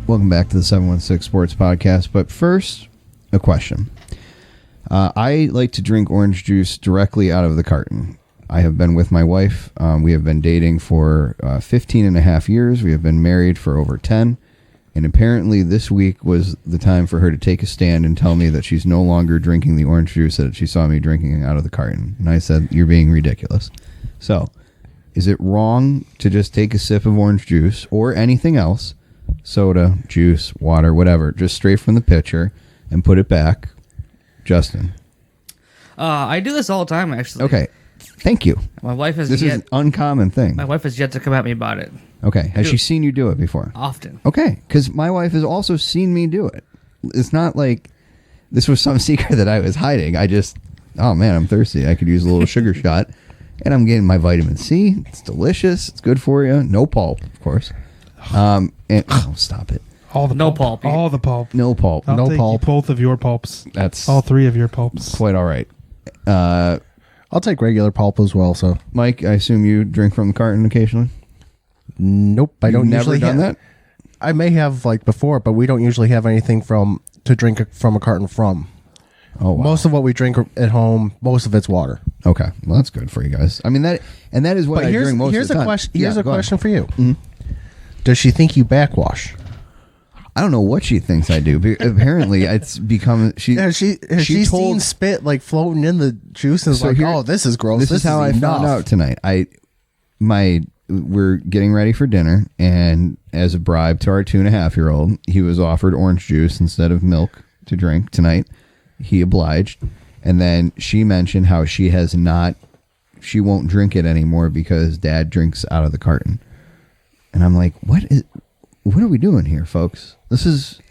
Welcome back to the 716 Sports Podcast. But first, a question. I like to drink orange juice directly out of the carton. I have been with my wife. We have been dating for 15 and a half years. We have been married for over 10. And apparently this week was the time for her to take a stand and tell me that she's no longer drinking the orange juice that she saw me drinking out of the carton. And I said, you're being ridiculous. So, is it wrong to just take a sip of orange juice or anything else, soda, juice, water, whatever, just straight from the pitcher and put it back? Justin. I do this all the time, actually. Okay. Thank you. My wife has This is an uncommon thing. My wife has yet to come at me about it. Okay. Has she seen you do it before? Often. Okay. Because my wife has also seen me do it. It's not like this was some secret that I was hiding. I just, oh man, I'm thirsty. I could use a little sugar shot. And I'm getting my vitamin C. It's delicious. It's good for you. No pulp, of course. And stop it. All the no pulp. pulp. All the pulp. No pulp. I'll no take pulp. Both of your pulps. That's all three of your pulps. Quite all right. I'll take regular pulp as well. So, Mike, I assume you drink from the carton occasionally? Nope, I don't. Never usually done that. I may have like before, but we don't usually have anything to drink from a carton from. Oh, wow. Most of what we drink at home, most of it's water. Okay, well that's good for you guys. I mean that is what I drink most of the time. Here's a question for you. Mm-hmm. Does she think you backwash? I don't know what she thinks I do. But apparently, it's become Has she seen spit like floating in the juice and is like, oh, this is gross. This is how I found out tonight. We're getting ready for dinner, and as a bribe to our 2.5-year-old, he was offered orange juice instead of milk to drink tonight. He obliged, and then she mentioned how she won't drink it anymore because Dad drinks out of the carton. And I'm like, what are we doing here, folks? This is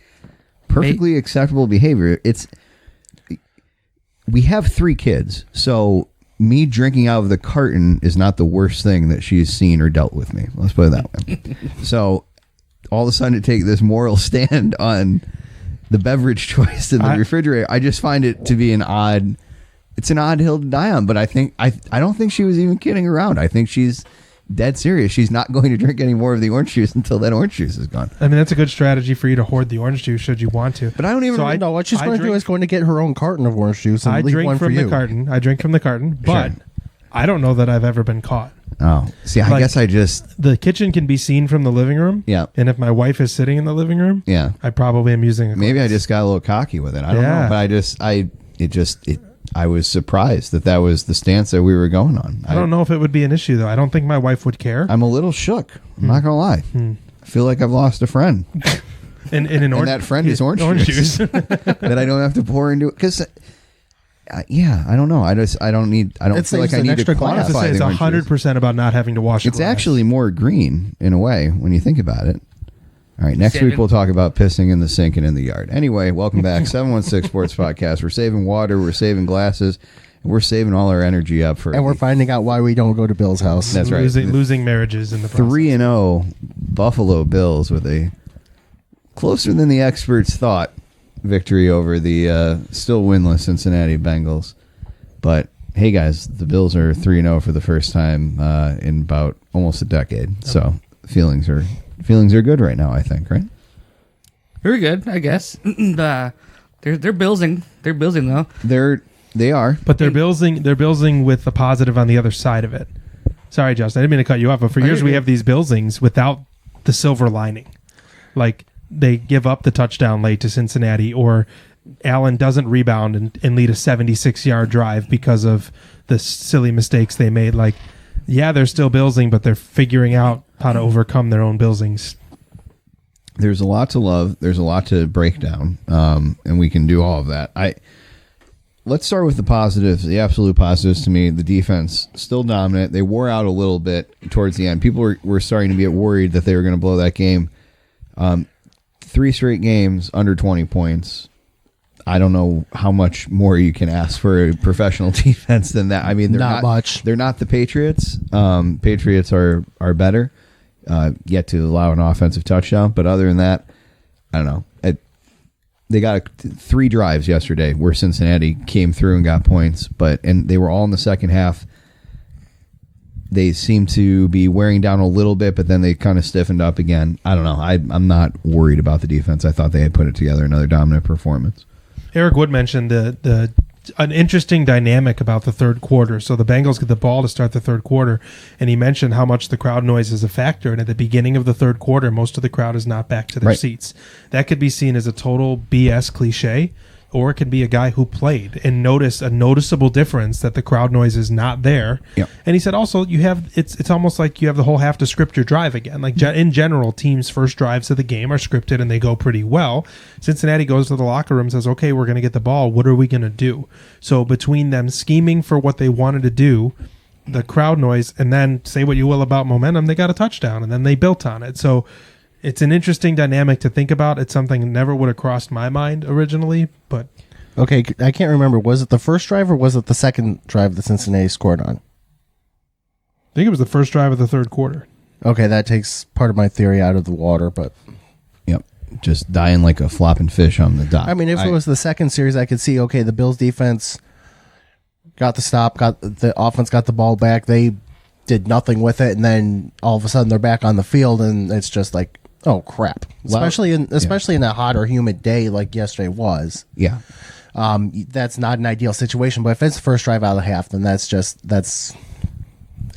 perfectly acceptable behavior. We have 3 kids, so me drinking out of the carton is not the worst thing that she's seen or dealt with me. Let's put it that way. So all of a sudden to take this moral stand on the beverage choice in the refrigerator, I just find it to be an odd hill to die on. But I don't think she was even kidding around. I think she's dead serious. She's not going to drink any more of the orange juice until that orange juice is gone. I mean, that's a good strategy for you to hoard the orange juice should you want to. But I don't even know what she's going to do is going to get her own carton of orange juice and leave one for you. I drink from the carton, but I don't know that I've ever been caught. Oh, see, I guess the kitchen can be seen from the living room. Yeah. And if my wife is sitting in the living room, I probably am using Maybe I just got a little cocky with it. I don't know. But I was surprised that was the stance that we were going on. I don't know if it would be an issue, though. I don't think my wife would care. I'm a little shook. I'm not going to lie. I feel like I've lost a friend. and that friend is orange juice. That I don't have to pour into it. Because, I don't know. I don't feel like I need to quantify it's 100% about not having to wash it. It's actually more green, in a way, when you think about it. All right, next week we'll talk about pissing in the sink and in the yard. Anyway, welcome back. 716 Sports Podcast. We're saving water, we're saving glasses, and we're saving all our energy up for... And we're finding out why we don't go to Bill's house. That's right. Losing marriages in the process. 3-0 Buffalo Bills with a closer than the experts thought victory over the still winless Cincinnati Bengals. But, hey guys, the Bills are 3-0 for the first time in about almost a decade. Okay. So, feelings are good right now, I think, right? Very good, I guess. They're building. They're building though. They are. But they're building with the positive on the other side of it. Sorry, Justin, I didn't mean to cut you off, but for years we have these buildings without the silver lining. Like they give up the touchdown late to Cincinnati, or Allen doesn't rebound and lead a 76-yard drive because of the silly mistakes they made. Like, yeah, they're still building, but they're figuring out how to overcome their own buildings. There's a lot to love. There's a lot to break down, and we can do all of that. Let's start with the positives, the absolute positives to me. The defense, still dominant. They wore out a little bit towards the end. People were starting to get worried that they were going to blow that game. 3 straight games under 20 points. I don't know how much more you can ask for a professional defense than that. I mean, they're not much. They're not the Patriots. Patriots are better, yet to allow an offensive touchdown. But other than that, I don't know. They got 3 drives yesterday where Cincinnati came through and got points, and they were all in the second half. They seem to be wearing down a little bit, but then they kind of stiffened up again. I don't know. I'm not worried about the defense. I thought they had put it together, another dominant performance. Eric Wood mentioned an interesting dynamic about the third quarter. So the Bengals get the ball to start the third quarter, and he mentioned how much the crowd noise is a factor. And at the beginning of the third quarter, most of the crowd is not back to their seats. That could be seen as a total BS cliche, or it could be a guy who played and notice a noticeable difference that the crowd noise is not there. Yep. And he said also it's almost like you have the whole half to script your drive again. Like in general, teams' first drives of the game are scripted and they go pretty well. Cincinnati goes to the locker room and says, okay, we're going to get the ball. What are we going to do? So between them scheming for what they wanted to do, the crowd noise, and then say what you will about momentum, they got a touchdown and then they built on it. So it's an interesting dynamic to think about. It's something that never would have crossed my mind originally, but... Okay, I can't remember. Was it the first drive or was it the second drive that Cincinnati scored on? I think it was the first drive of the third quarter. Okay, that takes part of my theory out of the water, but... Yep, just dying like a flopping fish on the dock. I mean, if it was the second series, I could see, okay, the Bills defense got the stop, got the offense got the ball back, they did nothing with it, and then all of a sudden they're back on the field, and it's just like, oh crap! Especially in a hot or humid day like yesterday was. Yeah, that's not an ideal situation. But if it's the first drive out of the half, then that's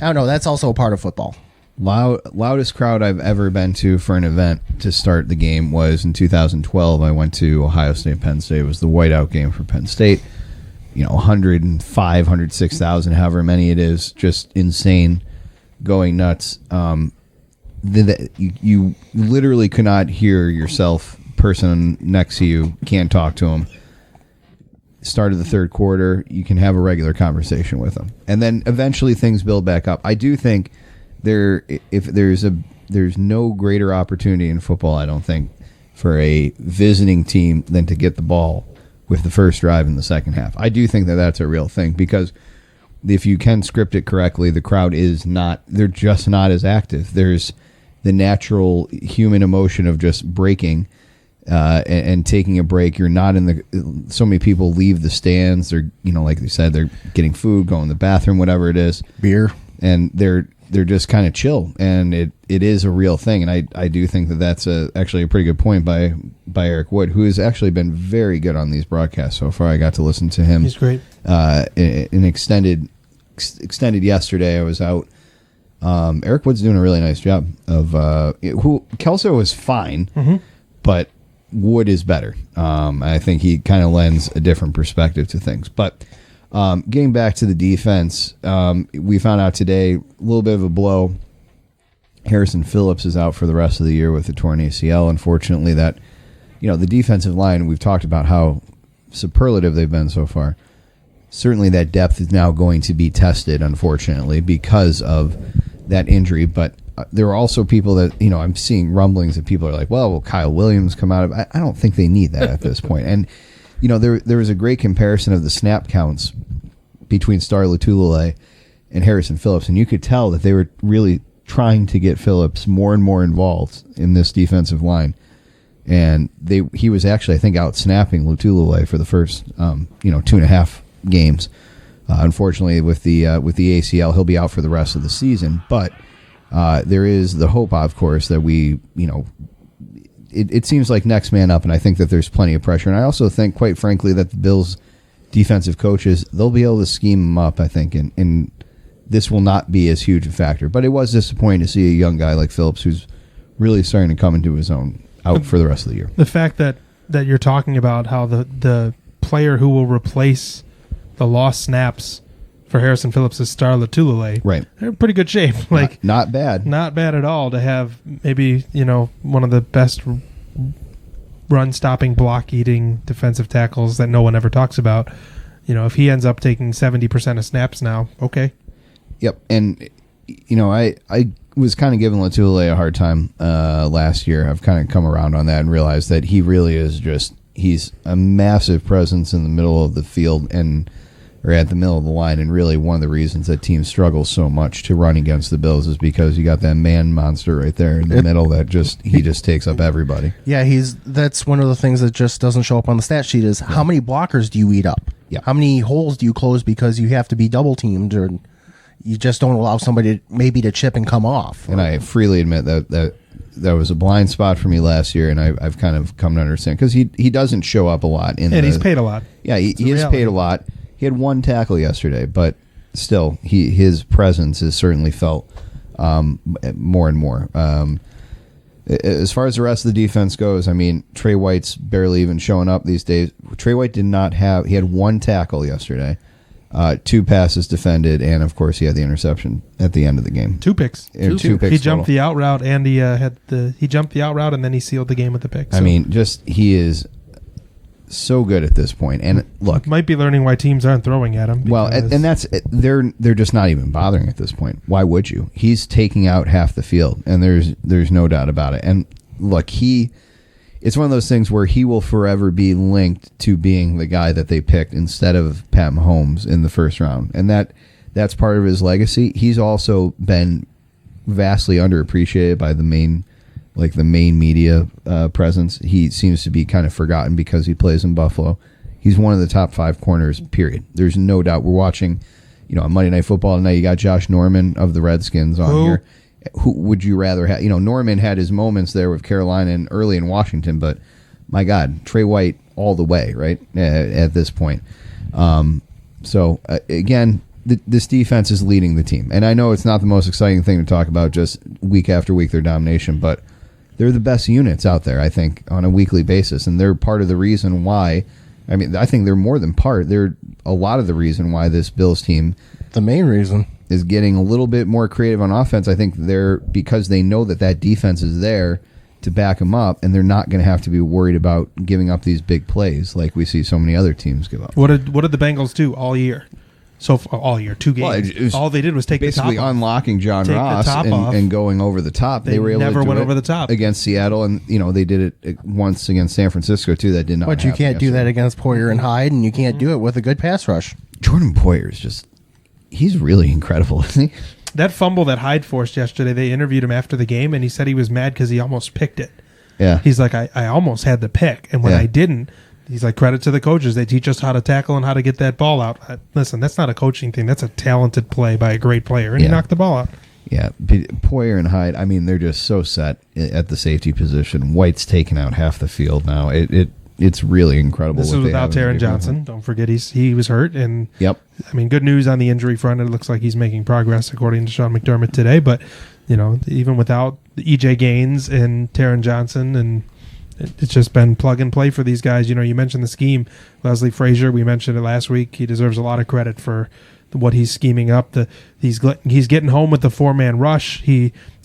I don't know. That's also a part of football. Loudest crowd I've ever been to for an event to start the game was in 2012. I went to Ohio State, Penn State. It was the whiteout game for Penn State. 105, 106,000, however many it is, just insane, going nuts. You literally could not hear yourself. Person next to you can't talk to him. Start of the third quarter, you can have a regular conversation with them, and then eventually things build back up. I do think there's no greater opportunity in football, I don't think, for a visiting team than to get the ball with the first drive in the second half. I do think that that's a real thing, because if you can script it correctly, the crowd they're just not as active. There's the natural human emotion of just breaking and taking a break. You're not so many people leave the stands. They're, like they said, they're getting food, going to the bathroom, whatever it is. Beer. And they're just kind of chill. And it is a real thing. And I do think that that's actually a pretty good point by Eric Wood, who has actually been very good on these broadcasts so far. I got to listen to him. He's great. In extended yesterday. I was out. Eric Wood's doing a really nice job of Kelso is fine, but Wood is better. I think he kind of lends a different perspective to things. But getting back to the defense, we found out today a little bit of a blow. Harrison Phillips is out for the rest of the year with a torn ACL. Unfortunately, that the defensive line, we've talked about how superlative they've been so far. Certainly, that depth is now going to be tested, unfortunately, because of that injury. But there are also people that, I'm seeing rumblings that people are like, well, will Kyle Williams come out of I don't think they need that at this point. And, there was a great comparison of the snap counts between Star Lotulelei and Harrison Phillips. And you could tell that they were really trying to get Phillips more and more involved in this defensive line. And he was actually, I think, out snapping Lotulelei for the first, 2.5 games. Unfortunately, with the ACL, he'll be out for the rest of the season. But there is the hope, of course, that it seems like next man up, and I think that there's plenty of pressure. And I also think, quite frankly, that the Bills' defensive coaches, they'll be able to scheme them up, I think, and this will not be as huge a factor. But it was disappointing to see a young guy like Phillips, who's really starting to come into his own, out for the rest of the year. The fact that you're talking about how the player who will replace the lost snaps for Harrison Phillips is Star Lotulelei. Right. They're in pretty good shape. Not bad. Not bad at all to have maybe, one of the best run-stopping, block-eating defensive tackles that no one ever talks about. If he ends up taking 70% of snaps now, okay. Yep. And, I was kind of giving Lotulelei a hard time last year. I've kind of come around on that and realized that he really is he's a massive presence in the middle of the field or at the middle of the line, and really one of the reasons that teams struggle so much to run against the Bills is because you got that man monster right there in the middle that he just takes up everybody. Yeah, that's one of the things that just doesn't show up on the stat sheet is how many blockers do you eat up? Yeah. How many holes do you close because you have to be double teamed, or you just don't allow somebody maybe to chip and come off. And I freely admit that was a blind spot for me last year, and I've kind of come to understand because he doesn't show up a lot. He's paid a lot. Yeah, he is paid a lot. He had one tackle yesterday, but still, his presence is certainly felt more and more. As far as the rest of the defense goes, I mean, Trey White's barely even showing up these days. Trey White he had one tackle yesterday, 2 passes defended, and of course he had the interception at the end of the game. 2 picks. Two picks. He jumped the out route, and he jumped the out route, and then he sealed the game with the pick. So. I mean, he is so good at this point. And look, might be learning why teams aren't throwing at him. Well, and that's they're just not even bothering at this point. Why would you? He's taking out half the field, and there's no doubt about it. And look, it's one of those things where he will forever be linked to being the guy that they picked instead of Pat Mahomes in the first round, and that's part of his legacy. He's also been vastly underappreciated by the main media presence. He seems to be kind of forgotten because he plays in Buffalo. He's one of the top 5 corners, period. There's no doubt. We're watching, on Monday Night Football tonight, you got Josh Norman of the Redskins on here. Who would you rather have? Norman had his moments there with Carolina and early in Washington, but my God, Trey White all the way, right, at this point. Again, this defense is leading the team. And I know it's not the most exciting thing to talk about just week after week, their domination, but they're the best units out there, I think, on a weekly basis. And they're part of the reason why, I think they're more than part. They're a lot of the reason why this Bills team, the main reason, is getting a little bit more creative on offense. I think because they know that defense is there to back them up, and they're not going to have to be worried about giving up these big plays like we see so many other teams give up. What did the Bengals do all year? So all year, 2 games. Well, all they did was take the top off. Basically unlocking John Ross and going over the top. They were able never to do went it over the top against Seattle, and they did it once against San Francisco too. That did not. But you can't do that against Poyer and Hyde, and you can't do it with a good pass rush. Jordan Poyer is he's really incredible, isn't he? That fumble that Hyde forced yesterday, they interviewed him after the game, and he said he was mad because he almost picked it. Yeah. He's like, I almost had the pick, and when I didn't, he's like, credit to the coaches. They teach us how to tackle and how to get that ball out. Listen, that's not a coaching thing. That's a talented play by a great player, and he knocked the ball out. Yeah, Poyer and Hyde, they're just so set at the safety position. White's taking out half the field now. It's really incredible. This is without Taron Johnson. Don't forget he was hurt, and good news on the injury front. It looks like he's making progress according to Sean McDermott today. But even without EJ Gaines and Taron Johnson, and it's just been plug and play for these guys. You mentioned the scheme, Leslie Frazier. We mentioned it last week. He deserves a lot of credit for what he's scheming up. He's getting home with the 4-man rush.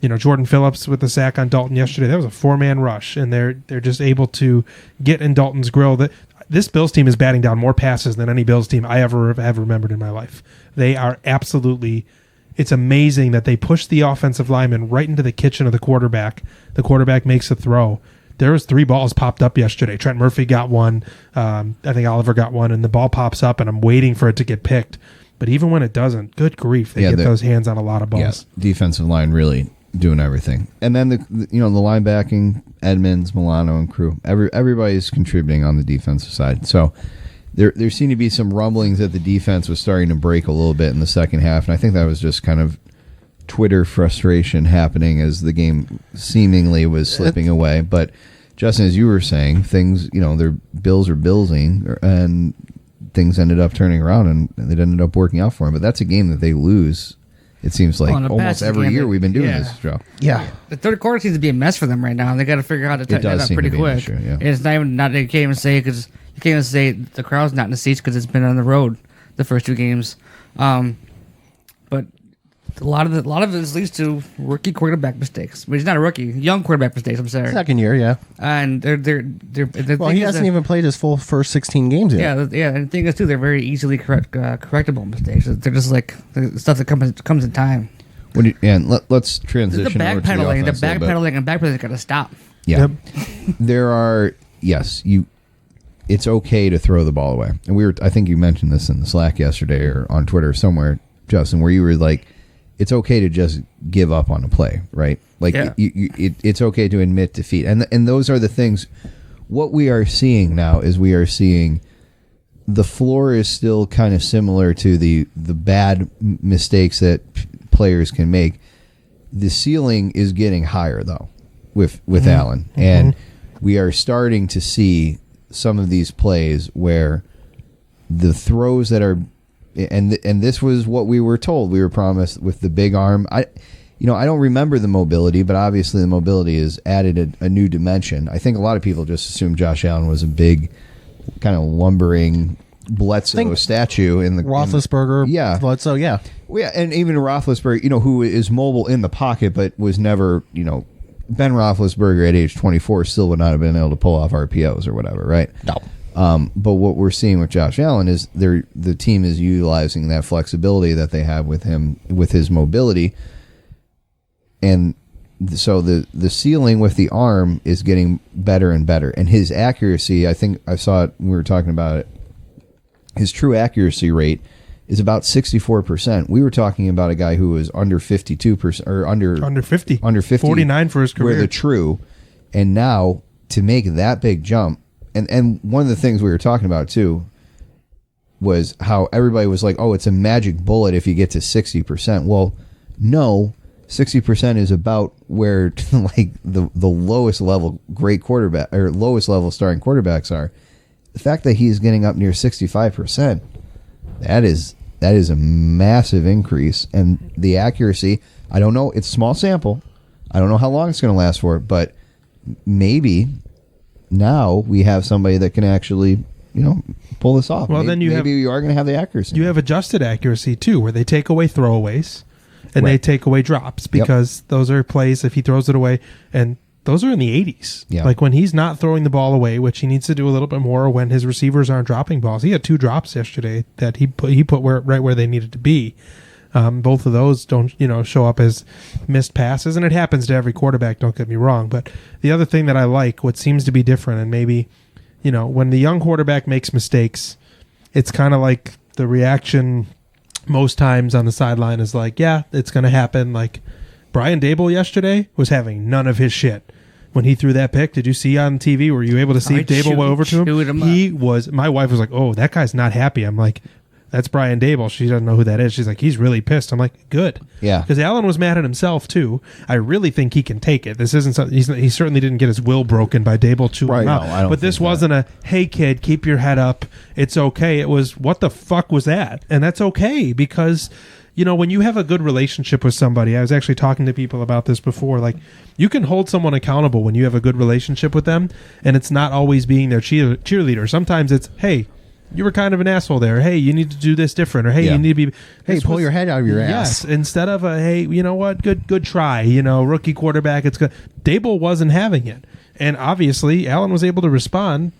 Jordan Phillips with the sack on Dalton yesterday. That was a 4-man rush, and they're just able to get in Dalton's grill. This Bills team is batting down more passes than any Bills team I ever have remembered in my life. They are absolutely. It's amazing that they push the offensive lineman right into the kitchen of the quarterback. The quarterback makes a throw. There was 3 balls popped up yesterday. Trent Murphy got one. I think Oliver got one, and the ball pops up, and I'm waiting for it to get picked. But even when it doesn't, good grief, they get those hands on a lot of balls. Yeah, defensive line really doing everything. And then the linebacking, Edmonds, Milano, and crew. Everybody's contributing on the defensive side. So there seemed to be some rumblings that the defense was starting to break a little bit in the second half, and I think that was just kind of Twitter frustration happening as the game seemingly was slipping away. But Justin, as you were saying, things, their Bills are billsing, and things ended up turning around, and it ended up working out for them. But that's a game that they lose. It seems like almost every year we've been doing this, Joe. Yeah. The third quarter seems to be a mess for them right now. They got to figure out how to tighten that up pretty quick. Issue, yeah. And it's not even they can't even say the crowd's not in the seats because it's been on the road the first 2 games. But a lot of this leads to rookie quarterback mistakes. He's not a rookie, young quarterback mistakes. I'm sorry. Second year, yeah. And they're well, he hasn't even played his full first 16 games yet. Yeah. And the thing is too, they're very easily correctable mistakes. They're just like the stuff that comes in time. Let's transition. The backpedaling and backpedaling got to stop. Yeah, there are. Yes, it's okay to throw the ball away, and I think you mentioned this in the Slack yesterday or on Twitter somewhere, Justin, where you were like, it's okay to just give up on a play, right? Like it's okay to admit defeat, and those are the things. What we are seeing now is we are seeing the floor is still kind of similar to the bad mistakes that players can make. The ceiling is getting higher though with Allen, and we are starting to see some of these plays where the throws that are, and this was what we were told, we were promised with the big arm. I don't remember the mobility, but obviously the mobility has added a new dimension. I think a lot of people just assumed Josh Allen was a big kind of lumbering Bledsoe statue in the Roethlisberger. Bledsoe, yeah. Well, yeah, and even Roethlisberger, who is mobile in the pocket, but was never, Ben Roethlisberger at age 24 still would not have been able to pull off RPOs or whatever, right? No. But what we're seeing with Josh Allen is the team is utilizing that flexibility that they have with him, with his mobility, and so the ceiling with the arm is getting better and better, and his accuracy, I think I saw it when we were talking about it, his true accuracy rate is about 64%. We were talking about a guy who was under 52% or under 50, 49 for his career. Were the true, and now to make that big jump, and one of the things we were talking about too was how everybody was like, "Oh, it's a magic bullet if you get to 60%." Well, no, 60% is about where like the lowest level great quarterback or lowest level starting quarterbacks are. The fact that he's getting up near 65%, that is a massive increase. And the accuracy, I don't know, it's a small sample. I don't know how long it's going to last for, but maybe now we have somebody that can actually, pull this off. Well, maybe you are going to have the accuracy. You have adjusted accuracy too, where they take away throwaways and they take away drops, because those are plays if he throws it away, and those are in the 80s. Yeah. Like when he's not throwing the ball away, which he needs to do a little bit more, or when his receivers aren't dropping balls. He had 2 drops yesterday that he put right where they needed to be. Both of those don't show up as missed passes, and it happens to every quarterback, don't get me wrong. But the other thing that I like, what seems to be different, and maybe when the young quarterback makes mistakes, it's kind of like the reaction most times on the sideline is like, yeah, it's going to happen. Like Brian Dable yesterday was having none of his shit when he threw that pick. Did you see on TV? Were you able to see Dable went over to him? He was. My wife was like, "Oh, that guy's not happy." I'm like, "That's Brian Dable." She doesn't know who that is. She's like, "He's really pissed." I'm like, "Good." Yeah. Because Allen was mad at himself too. I really think he can take it. This isn't something. He certainly didn't get his will broken by Dable chewing him out. No, I don't but this think wasn't a, "Hey kid, keep your head up. It's okay." It was, "What the fuck was that?" And that's okay, because when you have a good relationship with somebody, I was actually talking to people about this before, like you can hold someone accountable when you have a good relationship with them, and it's not always being their cheerleader. Sometimes it's, "Hey, you were kind of an asshole there. Hey, you need to do this different." Or, "Hey, you need to be..." Hey, pull your head out of your ass. Yes, instead of a, "Hey, you know what? Good try. Rookie quarterback. It's good." Dable wasn't having it. And obviously, Allen was able to respond.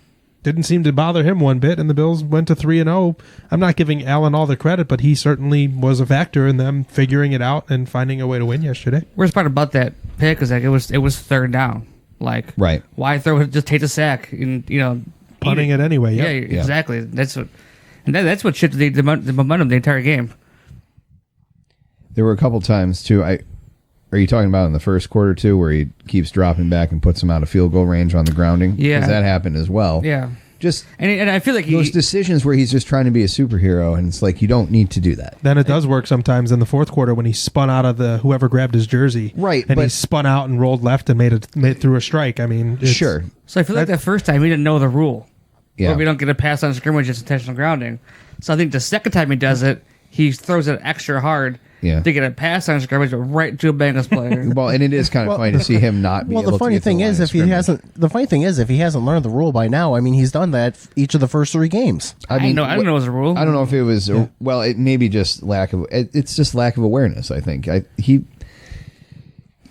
Didn't seem to bother him one bit, and the Bills went to 3-0. I'm not giving Allen all the credit, but he certainly was a factor in them figuring it out and finding a way to win yesterday. Worst part about that pick is like it was third down. Like, right. Why throw it? Just take the sack and punting it anyway. Yeah, exactly. That's what shifted the momentum of the entire game. There were a couple times too. Are you talking about in the first quarter too, where he keeps dropping back and puts him out of field goal range on the grounding? Yeah, because that happened as well. Yeah, just and I feel like those decisions where he's just trying to be a superhero, and it's like you don't need to do that. Then it does work sometimes in the fourth quarter when he spun out of whoever grabbed his jersey, right? And he spun out and rolled left and made through a strike. I mean, sure. So I feel like that first time he didn't know the rule. Yeah, where we don't get a pass on scrimmage, it's intentional grounding. So I think the second time he does it, he throws it extra hard. Yeah. To get a pass on scrimmage right to a Bengals player. Well, and it is kind of funny to see him not be able to. Well, the funny thing is, if he hasn't learned the rule by now, I mean, he's done that each of the first 3 games. I don't know it was a rule. I don't know if it was. Well, it may be just lack of. It's just lack of awareness. I think he's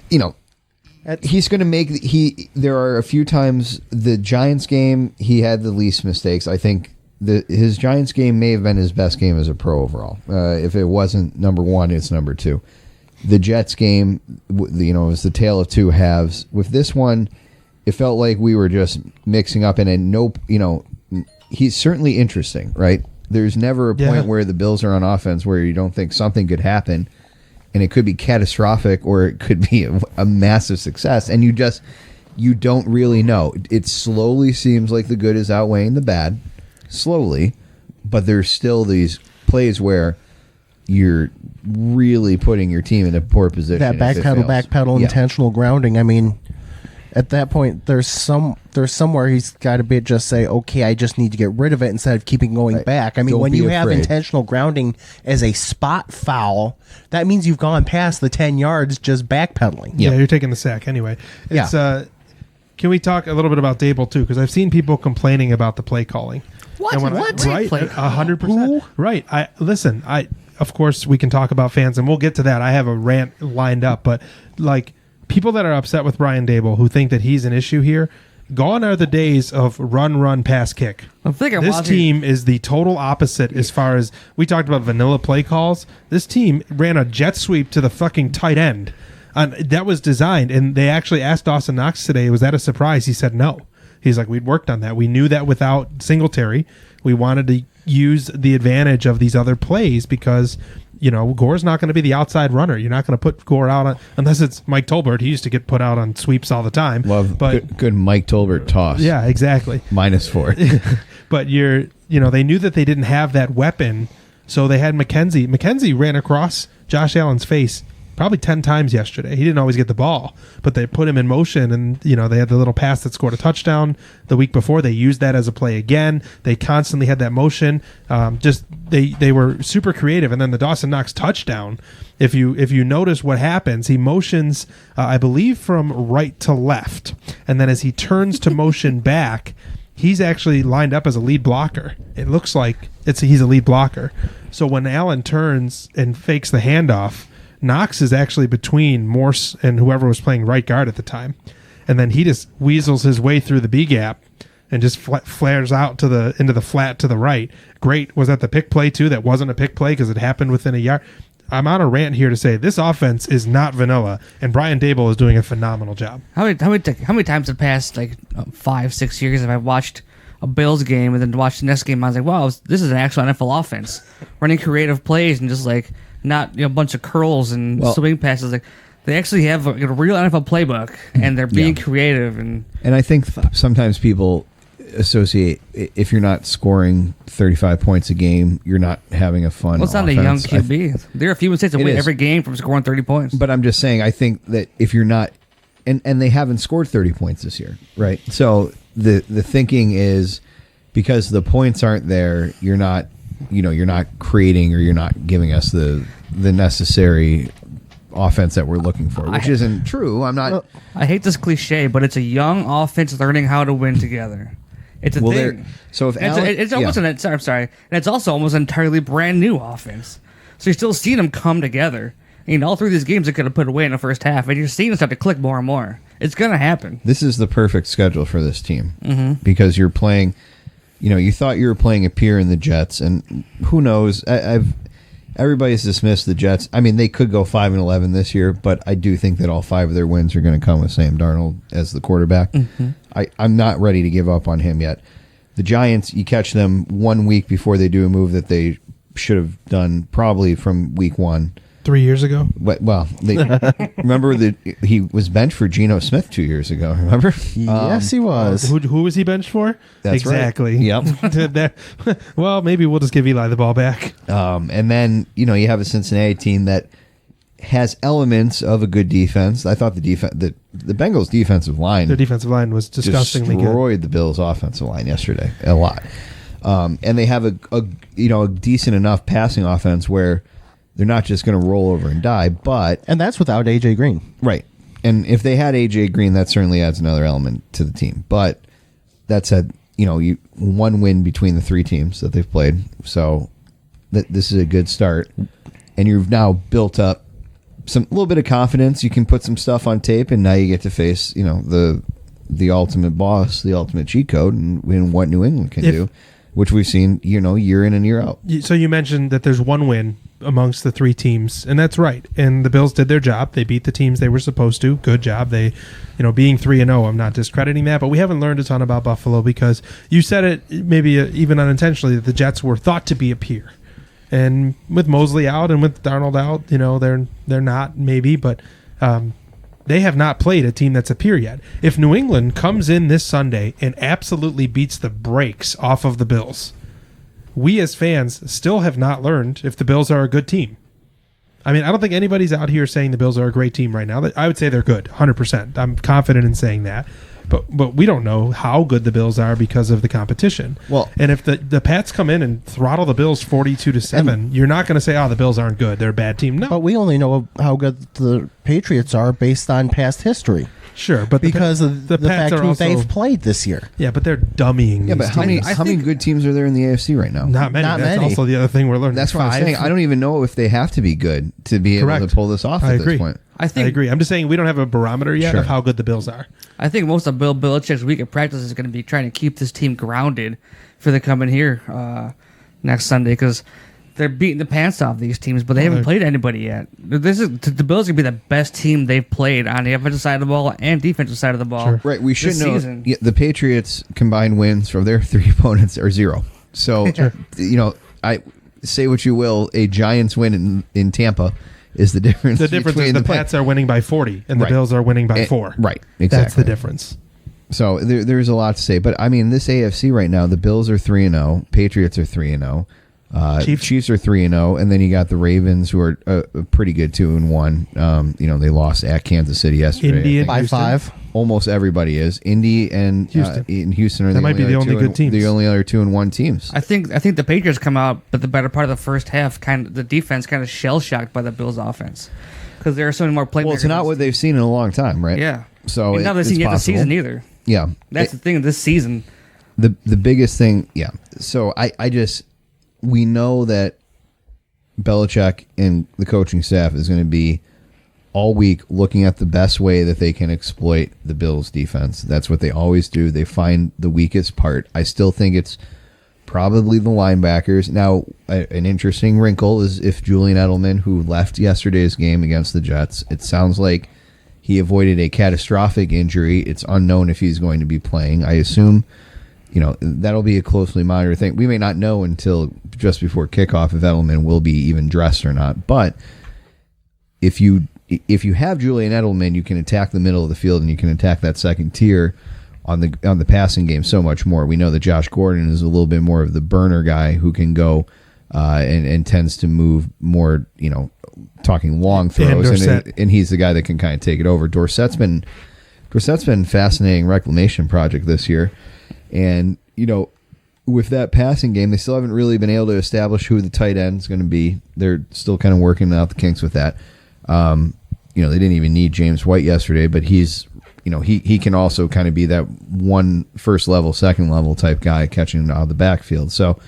going to make. There are a few times the Giants game he had the least mistakes. I think. His Giants game may have been his best game as a pro overall. If it wasn't number 1, it's number 2. The Jets game, it was the tale of 2 halves. With this one, it felt like we were just mixing up, he's certainly interesting, right? There's never a point where the Bills are on offense where you don't think something could happen, and it could be catastrophic or it could be a massive success, and you don't really know. It slowly seems like the good is outweighing the bad. Slowly, but there's still these plays where you're really putting your team in a poor position. That backpedal, Yeah. intentional grounding. I mean, at that point, there's somewhere he's got to be just say, okay, I just need to get rid of it instead of keeping going back. I mean, Don't when be you have afraid. intentional grounding as a spot foul, that means you've gone past the 10 yards just backpedaling. Yeah, you're taking the sack anyway. It's, can we talk a little bit about Dable too? Because I've seen people complaining about the play calling. What? And when What? Right, Play 100%. Right. Of course, we can talk about fans, and we'll get to that. I have a rant lined up, but like people that are upset with Brian Dable who think that he's an issue here, gone are the days of run, pass, kick. This team is the total opposite as far as we talked about vanilla play calls. This team ran a jet sweep to the fucking tight end. That was designed, and they actually asked Dawson Knox today, was that a surprise? He said no. He's like, we'd worked on that. We knew that without Singletary, we wanted to use the advantage of these other plays because, Gore's not going to be the outside runner. You're not going to put Gore out unless it's Mike Tolbert. He used to get put out on sweeps all the time. But good Mike Tolbert toss. Yeah, exactly. -4. But they knew that they didn't have that weapon, so they had McKenzie. McKenzie ran across Josh Allen's face probably 10 times yesterday. He didn't always get the ball, but they put him in motion, and they had the little pass that scored a touchdown the week before. They used that as a play again. They constantly had that motion. They were super creative. And then the Dawson Knox touchdown, if you notice what happens, he motions, I believe, from right to left, and then as he turns to motion back, he's actually lined up as a lead blocker. It looks like he's a lead blocker. So when Allen turns and fakes the handoff, Knox is actually between Morse and whoever was playing right guard at the time. And then he just weasels his way through the B gap and just flares out into the flat to the right. Great. Was that the pick play too? That wasn't a pick play because it happened within a yard. I'm on a rant here to say this offense is not vanilla, and Brian Dable is doing a phenomenal job. How many times in the past 5-6 years have I watched a Bills game and then watched the next game? I was like, wow, this is an actual NFL offense running creative plays and just not a bunch of curls and swing passes. They actually have a real NFL playbook, and they're being creative. And I think sometimes people associate, if you're not scoring 35 points a game, you're not having a fun it's not offense. a young QB. There are a few mistakes that win every game from scoring 30 points. But I'm just saying, I think that if you're not, and they haven't scored 30 points this year, right? So the thinking is because the points aren't there, you're not creating, or you're not giving us the necessary offense that we're looking for, which isn't true. I hate this cliche, but it's a young offense learning how to win together. It's a thing. So if it's almost I'm sorry, and it's also almost an entirely brand new offense. So you're still seeing them come together. All three of these games they could have put away in the first half, and you're seeing them start to click more and more. It's gonna happen. This is the perfect schedule for this team because you're playing. You thought you were playing a peer in the Jets, and who knows? Everybody's dismissed the Jets. I mean, they could go 5-11 this year, but I do think that all 5 of their wins are going to come with Sam Darnold as the quarterback. I'm not ready to give up on him yet. The Giants, you catch them 1 week before they do a move that they should have done probably from week 1. 3 years ago? Well, remember that he was benched for Geno Smith 2 years ago, remember? Yes, he was. Who was he benched for? That's exactly. Right. Yep. Well, maybe we'll just give Eli the ball back. And then, you have a Cincinnati team that has elements of a good defense. I thought the Bengals' defensive line... Their defensive line was disgustingly destroyed the Bills' offensive line yesterday a lot. And they have a decent enough passing offense where they're not just going to roll over and die, and that's without A.J. Green. Right. And if they had A.J. Green, that certainly adds another element to the team. But that said, one win between the 3 teams that they've played. So this is a good start. And you've now built up a little bit of confidence. You can put some stuff on tape, and now you get to face, the ultimate boss, the ultimate cheat code, and what New England can do, which we've seen, year in and year out. So you mentioned that there's one win amongst the 3 teams, and that's right. And the Bills did their job. They beat the teams they were supposed to. Good job. They, being 3-0, I'm not discrediting that, but we haven't learned a ton about Buffalo because you said it maybe even unintentionally that the Jets were thought to be a peer. And with Mosley out and with Darnold out, they're not maybe, but they have not played a team that's a peer yet. If New England comes in this Sunday and absolutely beats the brakes off of the Bills, we as fans still have not learned if the Bills are a good team. I mean, I don't think anybody's out here saying the Bills are a great team right now. I would say they're good, 100%. I'm confident in saying that. But we don't know how good the Bills are because of the competition. Well, and if the Pats come in and throttle the Bills 42-7, you're not going to say, "Oh, the Bills aren't good. They're a bad team." No, But we only know how good the Patriots are based on past history. sure, but Because of the Pats fact are who also, they've played this year. yeah, but they're dummying. Yeah, these but how many teams. how many good teams are there in the AFC right now? Not many. Not That's many. also the other thing we're learning. That's what I'm Five. saying. I don't even know if they have to be good to be able Correct. to pull this off I at agree. this point. I I think agree. I'm just saying we don't have a barometer yet Sure. of how good the Bills are. I think most of Bill Belichick's week of practice is going to be trying to keep this team grounded for the coming here next Sunday because they're beating the pants off these teams, but they haven't played anybody yet. This is the Bills are going to be the best team they've played on the offensive side of the ball and defensive side of the ball. Sure. Right, we should this know season. the Patriots combined wins from their 3 opponents are 0. So, I say what you will, a Giants win in Tampa is the difference. The difference is between the Pats are winning by 40 and the Right. Bills are winning by 4. Right, exactly. That's the difference. So there's a lot to say, but I mean, this AFC right now, the Bills are 3-0, Patriots are 3-0, Chiefs are 3-0, and then you got the Ravens who are pretty good 2-1. They lost at Kansas City yesterday. Indy I and think. By Houston. 5. Almost everybody is. Indy and Houston. Houston are That might be the only good teams. The only other 2-1 teams. I think the Patriots come out, but the better part of the first half, the defense kind of shell shocked by the Bills' offense because there are so many more playmakers. Well, it's not what they've seen in a long time, right? Yeah. So and now they've it's seen yet the possible. season either. Yeah. That's the thing. This season, The biggest thing, yeah. So we know that Belichick and the coaching staff is going to be all week looking at the best way that they can exploit the Bills defense. That's what they always do. They find the weakest part. I still think it's probably the linebackers. Now, an interesting wrinkle is if Julian Edelman, who left yesterday's game against the Jets, it sounds like he avoided a catastrophic injury. It's unknown if he's going to be playing. I assume, that'll be a closely monitored thing. We may not know until just before kickoff if Edelman will be even dressed or not. But if you have Julian Edelman, you can attack the middle of the field and you can attack that second tier on the passing game so much more. We know that Josh Gordon is a little bit more of the burner guy who can go and tends to move more, talking long throws, and he's the guy that can kind of take it over. Dorsett's been a fascinating reclamation project this year, and with that passing game, they still haven't really been able to establish who the tight end is going to be. They're still kind of working out the kinks with that. They didn't even need James White yesterday, but he's he can also kind of be that one first level, second level type guy catching out of the backfield. So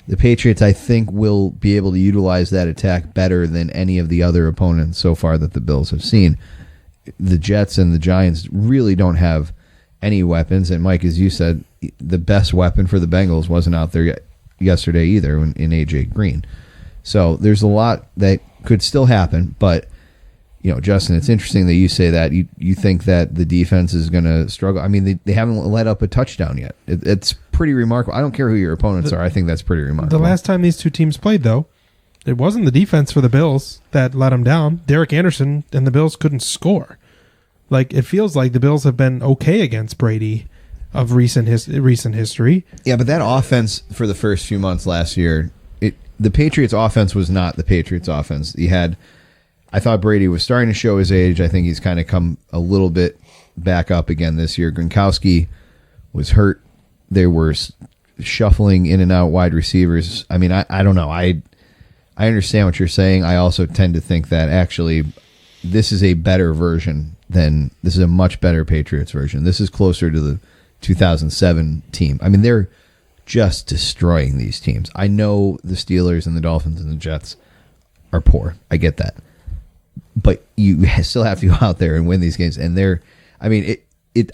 the Patriots, I think, will be able to utilize that attack better than any of the other opponents so far that the Bills have seen. The Jets and the Giants really don't have any weapons. And, Mike, as you said, the best weapon for the Bengals wasn't out there yesterday either in A.J. Green. So there's a lot that could still happen. But, Justin, it's interesting that you say that. You think that the defense is going to struggle. I mean, they haven't let up a touchdown yet. It's pretty remarkable. I don't care who your opponents are. I think that's pretty remarkable. The last time these two teams played, though, it wasn't the defense for the Bills that let them down. Derek Anderson and the Bills couldn't score. Like, it feels like the Bills have been okay against Brady of recent history. Yeah, but that offense for the first few months last year, the Patriots' offense was not the Patriots' offense. I thought Brady was starting to show his age. I think he's kind of come a little bit back up again this year. Gronkowski was hurt. They were shuffling in and out wide receivers. I mean, I don't know. I understand what you're saying. I also tend to think that actually this is a better version this is a much better Patriots version. This is closer to the 2007 team. I mean, they're just destroying these teams. I know the Steelers and the Dolphins and the Jets are poor. I get that. But you still have to go out there and win these games. And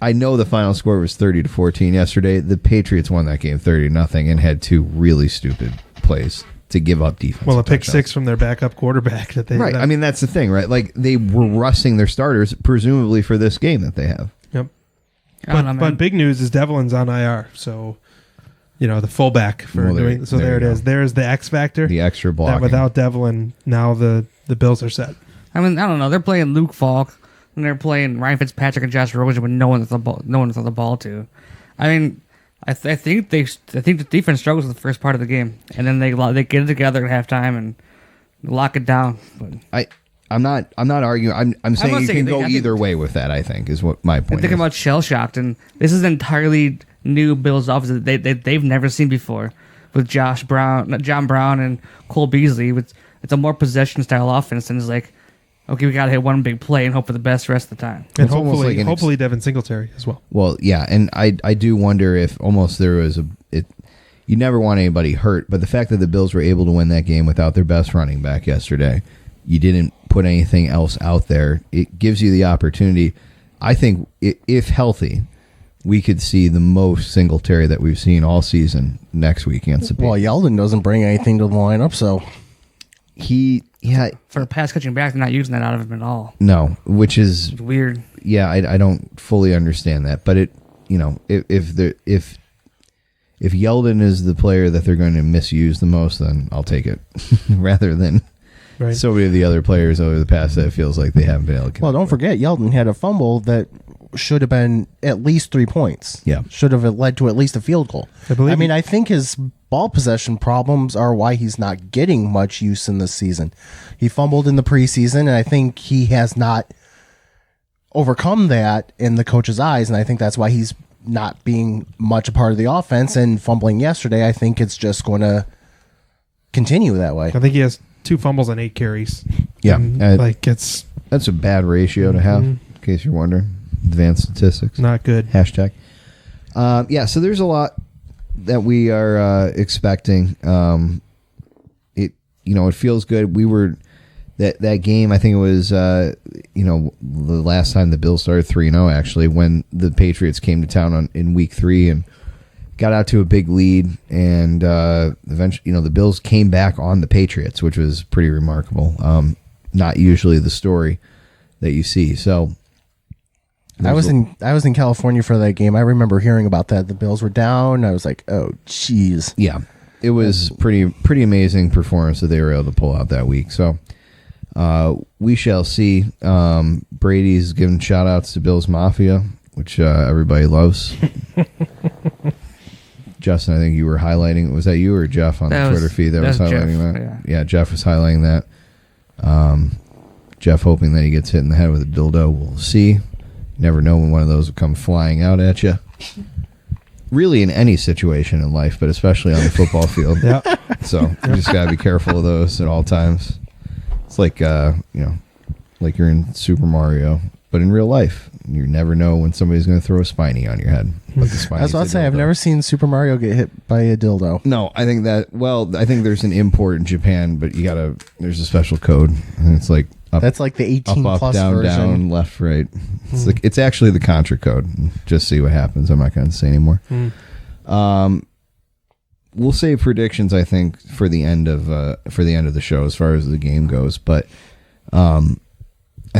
I know the final score was 30-14 yesterday. The Patriots won that game 30-0 and had two really stupid plays to give up defense. Well, a pick six from their backup quarterback that they right. I mean, that's the thing, right? Like they were resting their starters, presumably for this game that they have. Yep. I don't know, man. But big news is Devlin's on IR, so the fullback for doing. So there it is. There's the X factor. The extra That blocking. without Devlin, now the Bills are set. I mean, I don't know. They're playing Luke Falk and they're playing Ryan Fitzpatrick and Josh Rosen with no one to throw the ball to. I mean, I think the defense struggles with the first part of the game, and then they get it together at halftime and lock it down. But I'm not arguing. I'm saying you can go either way with that. I think is what my point. I'm thinking about shell shocked, and this is entirely new Bills offense that they've never seen before with John Brown and Cole Beasley. It's a more possession style offense, and it's like, okay, we gotta hit one big play and hope for the best rest of the time. And hopefully Devin Singletary as well. Well, yeah, and I do wonder if almost there was you never want anybody hurt, but the fact that the Bills were able to win that game without their best running back yesterday, you didn't put anything else out there. It gives you the opportunity. I think if healthy, we could see the most Singletary that we've seen all season next week against the Patriots. Well, Yeldon doesn't bring anything to the lineup, so for a pass catching back, they're not using that out of him at all. No, which is It's weird. Yeah, I don't fully understand that, but if Yeldon is the player that they're going to misuse the most, then I'll take it rather than so many of the other players over the past that it feels like they haven't been able to. Well, don't forget, Yeldon had a fumble that should have been at least 3 points. Yeah. Should have led to at least a field goal. I think his ball possession problems are why he's not getting much use in this season. He fumbled in the preseason, and I think he has not overcome that in the coach's eyes, and I think that's why he's not being much a part of the offense and fumbling yesterday. I think it's just going to continue that way. I think he has 2 fumbles and 8 carries. Yeah. That's a bad ratio to have, in case you're wondering. Advanced statistics. Not good. Hashtag. So there's a lot that we are expecting. It feels good. We were that game. I think it was the last time the Bills started 3-0 actually, when the Patriots came to town in week 3 and got out to a big lead, and eventually the Bills came back on the Patriots, which was pretty remarkable. Not usually the story that you see. So. I was in California for that game. I remember hearing about that. The Bills were down. I was like, "Oh, jeez." Yeah, it was pretty amazing performance that they were able to pull out that week. So we shall see. Brady's giving shout outs to Bills Mafia, which everybody loves. Justin, I think you were highlighting. Was that you or Jeff on the Twitter feed that was highlighting Jeff, that? Yeah, Jeff was highlighting that. Jeff hoping that he gets hit in the head with a dildo. We'll see. Never know when one of those will come flying out at you. Really, in any situation in life, but especially on the football field. Yeah. So you just gotta be careful of those at all times. It's like like you're in Super Mario, but in real life, you never know when somebody's going to throw a spiny on your head. But the I was about to say, I've never seen Super Mario get hit by a dildo. No, I think there's an import in Japan, but there's a special code, and it's like. That's like the 18 up, plus down, version. Down, left, right. It's actually the Contra code. Just see what happens. I'm not going to say anymore. We'll save predictions, I think, for the end of the show as far as the game goes. But I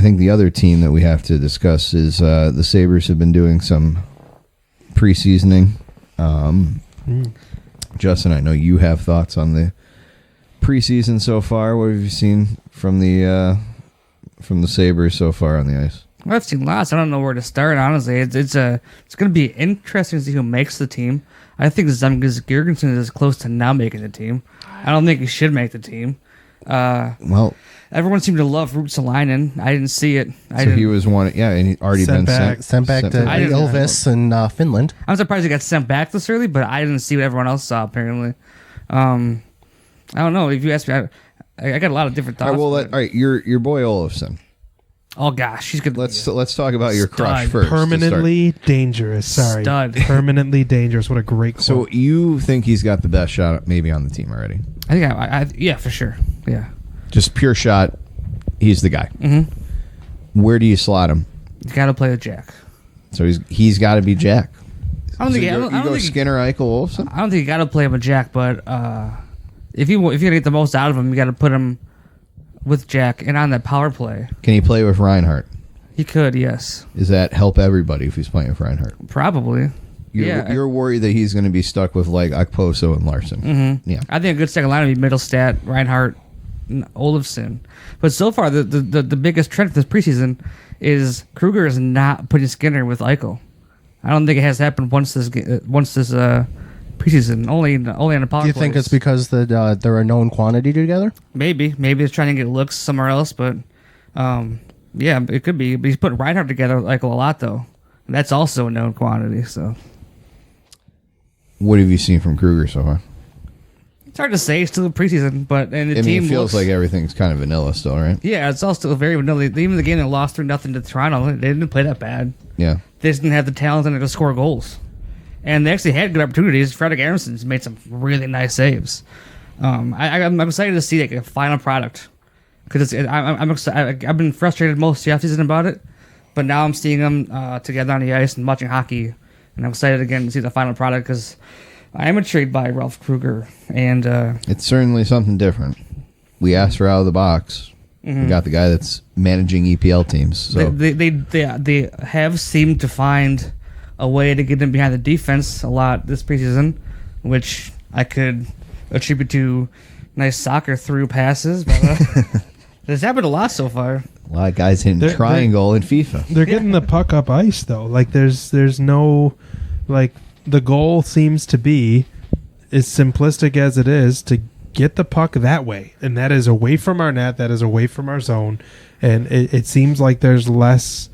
think the other team that we have to discuss is the Sabres have been doing some preseasoning. Justin, I know you have thoughts on the preseason so far. What have you seen from the Sabres so far on the ice? Well, I've seen lots. I don't know where to start, honestly. It's going to be interesting to see who makes the team. I think Zemgus Girgensson is close to now making the team. I don't think he should make the team. Everyone seemed to love Ruotsalainen. I didn't see it. He was one. Yeah, and he'd already sent been sent back to Ilves in Finland. I'm surprised he got sent back this early, but I didn't see what everyone else saw, apparently. I don't know. If you ask me, I got a lot of different thoughts. All right, your boy Olofsson. Oh gosh, he's good. Let's talk about your crush first. Permanently dangerous. Sorry, Stud. Permanently dangerous. What a great quote. So you think he's got the best shot maybe on the team already? I think yeah, for sure. Yeah, just pure shot. He's the guy. Mm-hmm. Where do you slot him? You got to play with Jack. So he's got to be Jack. I don't think you go Skinner, Eichel, Olofsson. I don't think you got to play him with Jack, but if you're gonna get the most out of him, you got to put him with Jack and on that power play. Can he play with Reinhart? He could, yes. Does that help everybody if he's playing with Reinhart? Probably. You're worried that he's going to be stuck with like Okposo and Larson. Mm-hmm. Yeah, I think a good second line would be Middlestat, Reinhart, and Olofsson. But so far, the biggest trend this preseason is Kruger is not putting Skinner with Eichel. I don't think it has happened once this preseason. Only on the power Do you think it's because they're a known quantity together? Maybe it's trying to get looks somewhere else, but yeah, it could be. But he's putting Reinhardt together like a lot though. That's also a known quantity. So, What have you seen from Kruger so far? it's hard to say. It's still a preseason, but the team it feels looks, like everything's kind of vanilla still, right? yeah, it's all still very vanilla. Even the game they lost 3-0 to Toronto, they didn't play that bad. Yeah. They just didn't have the talent to score goals. And they actually had good opportunities. Fredrik Aaronson's made some really nice saves. I'm excited to see like a final product because I'm excited. I've been frustrated most of the offseason about it, but now I'm seeing them together on the ice and watching hockey, and I'm excited again to see the final product because I am intrigued by Ralph Kruger, and It's certainly something different. We asked for out of the box. We got the guy that's managing EPL teams. So they have seemed to find a way to get them behind the defense a lot this preseason, which I could attribute to nice soccer through passes. But it's happened a lot so far. a lot of guys hitting triangle in FIFA. They're getting the puck up ice though. Like there's no, like, the goal seems to be, as simplistic as it is, to get the puck that way, and that is away from our net, that is away from our zone, and it seems like there's less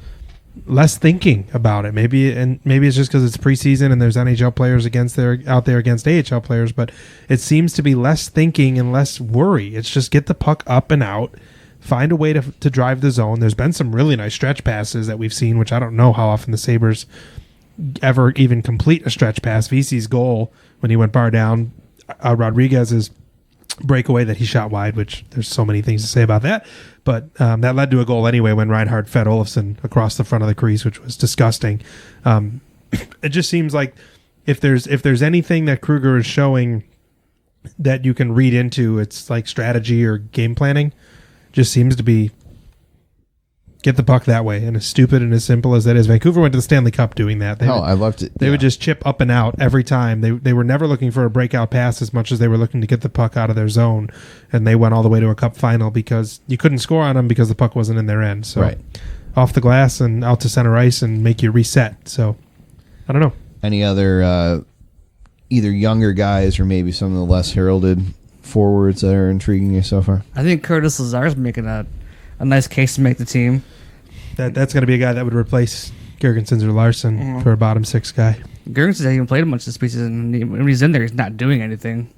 thinking about it. Maybe it's just because it's preseason and there's NHL players out there against AHL players, but it seems to be less thinking and less worry. It's just get the puck up and out, find a way to drive the zone. There's been some really nice stretch passes that we've seen, which I don't know how often the Sabres ever even complete a stretch pass. VC's goal when he went bar down, Rodriguez's breakaway that he shot wide, which there's so many things to say about that, but that led to a goal anyway when Reinhardt fed Olofsson across the front of the crease, which was disgusting. It just seems like if there's anything that Kruger is showing that you can read into, it's like strategy or game planning. Just seems to be get the puck that way, and as stupid and as simple as that is, Vancouver went to the Stanley Cup doing that. I loved it. They would just chip up and out every time. They were never looking for a breakout pass as much as they were looking to get the puck out of their zone, and they went all the way to a Cup final because you couldn't score on them because the puck wasn't in their end. So right. Off the glass and out to center ice and make you reset. So I don't know. Any other either younger guys or maybe some of the less heralded forwards that are intriguing you so far? I think Curtis Lazar's making a nice case to make the team. That's going to be a guy that would replace Gergensons or Larson for a bottom six guy. Gergensons hasn't even played much this preseason. When he's in there, he's not doing anything.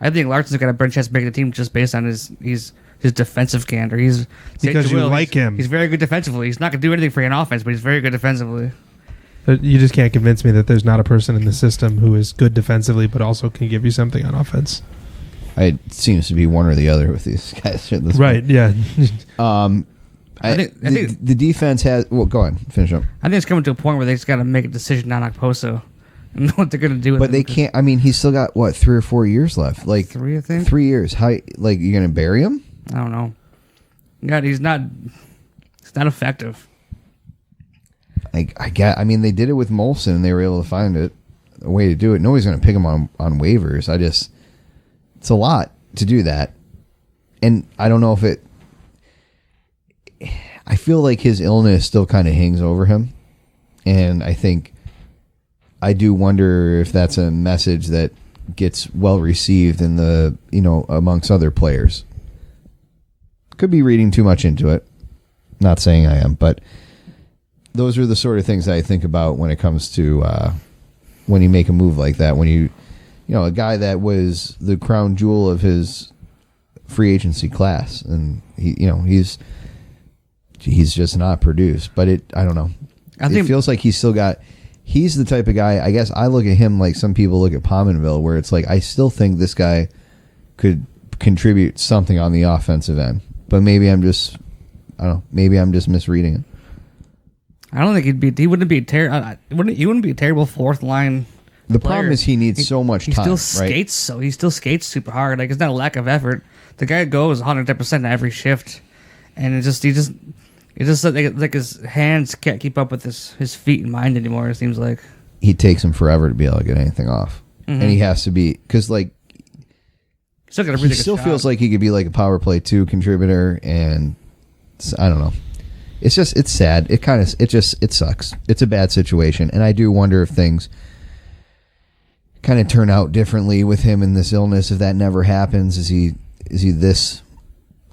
I think Larson's got a better chance to make the team just based on his defensive candor. Because you like him. He's very good defensively. He's not going to do anything for you in offense, but he's very good defensively. You just can't convince me that there's not a person in the system who is good defensively but also can give you something on offense. It seems to be one or the other with these guys at this right, point. Yeah. I think the defense has... Well, go ahead. Finish up. I think it's coming to a point where they just got to make a decision on Okposo and know what they're going to do with him. But they can't... I mean, he's still got, 3 or 4 years left? Like 3, I think? 3 years. How, you're going to bury him? I don't know. God, he's not effective. I mean, they did it with Molson, and they were able to find a way to do it. Nobody's going to pick him on waivers. It's a lot to do that. And I don't know if it... I feel like his illness still kind of hangs over him. And I do wonder if that's a message that gets well received in amongst other players. Could be reading too much into it. Not saying I am, but those are the sort of things that I think about when it comes to when you make a move like that. When a guy that was the crown jewel of his free agency class, and he's just not produced. But I don't know. It feels like he's the type of guy, I guess I look at him like some people look at Pominville, where it's like, I still think this guy could contribute something on the offensive end. But maybe I'm just misreading it. I don't think he wouldn't be a terrible fourth line. The problem is he needs so much time. He still skates super hard. Like, it's not a lack of effort. The guy goes 110% every shift, and he just like his hands can't keep up with his feet and mind anymore. It seems like he takes him forever to be able to get anything off, and he has to be because he still feels like he could be like a power play 2 contributor, and I don't know. it's sad. It sucks. It's a bad situation, and I do wonder if things kind of turn out differently with him in this illness. If that never happens, is he this?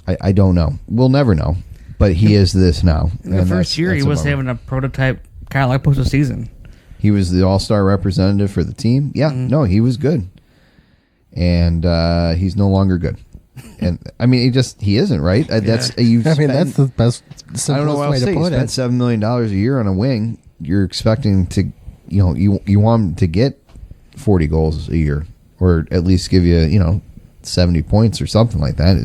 I don't know. We'll never know. But he is this now. The first year, he was having a prototype kind of like postseason. He was the all-star representative for the team. Yeah, no, he was good. And he's no longer good. And I mean, he isn't, right? That's that's the best. I don't know what else to say. You spent $7 million a year on a wing. You're expecting to, you want him to get 40 goals a year, or at least give you, 70 points or something like that.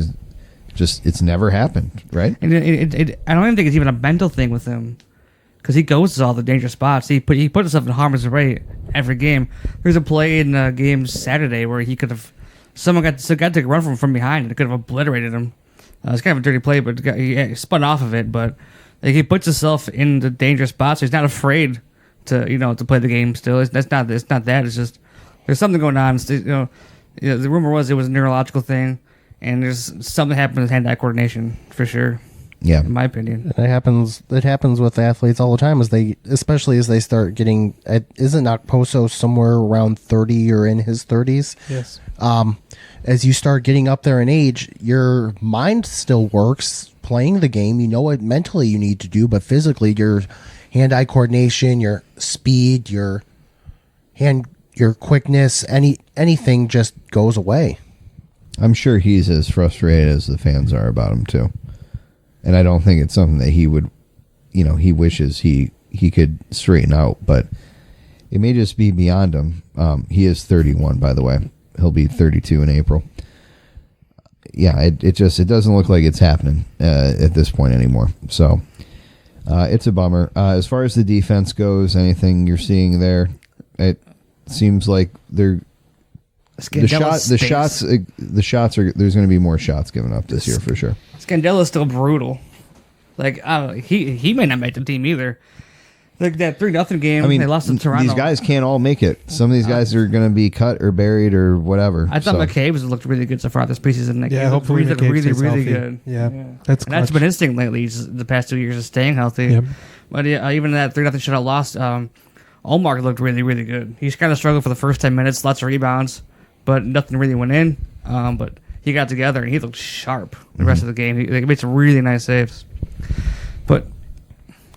It's never happened, right? And I don't even think it's even a mental thing with him, because he goes to all the dangerous spots. He put himself in harm's way every game. There's a play in a game Saturday where he could have. Someone got to run from behind and it could have obliterated him. It's kind of a dirty play, but he spun off of it. But he puts himself in the dangerous spots. So he's not afraid to to play the game. Still, it's not that. It's just there's something going on. The rumor was it was a neurological thing, and there's something happened with hand-eye coordination for sure. Yeah, in my opinion, it happens. It happens with athletes all the time, especially as they start getting. Isn't Okposo somewhere around 30 or in his 30s? Yes. As you start getting up there in age, your mind still works playing the game. You know what mentally you need to do, but physically, your hand-eye coordination, your speed, your quickness, anything just goes away. I'm sure he's as frustrated as the fans are about him too. And I don't think it's something that he would, he wishes he could straighten out, but it may just be beyond him. He is 31, by the way. He'll be 32 in April. Yeah, it doesn't look like it's happening at this point anymore. So it's a bummer. As far as the defense goes, anything you're seeing there, it seems like the shots are. There's going to be more shots given up this year for sure. Scandella's still brutal. Like he may not make the team either. Like that 3-0 game, they lost to Toronto. These guys can't all make it. Some of these guys are going to be cut or buried or whatever. I thought McCabe's looked really good so far this preseason. Hopefully he looked really good. Yeah. That's been his thing lately. The past 2 years of staying healthy. Yep. But even that 3-0 shutout loss, Ullmark looked really, really good. He's kind of struggled for the first 10 minutes, lots of rebounds, but nothing really went in. But he got together and he looked sharp the rest of the game. He made some really nice saves. But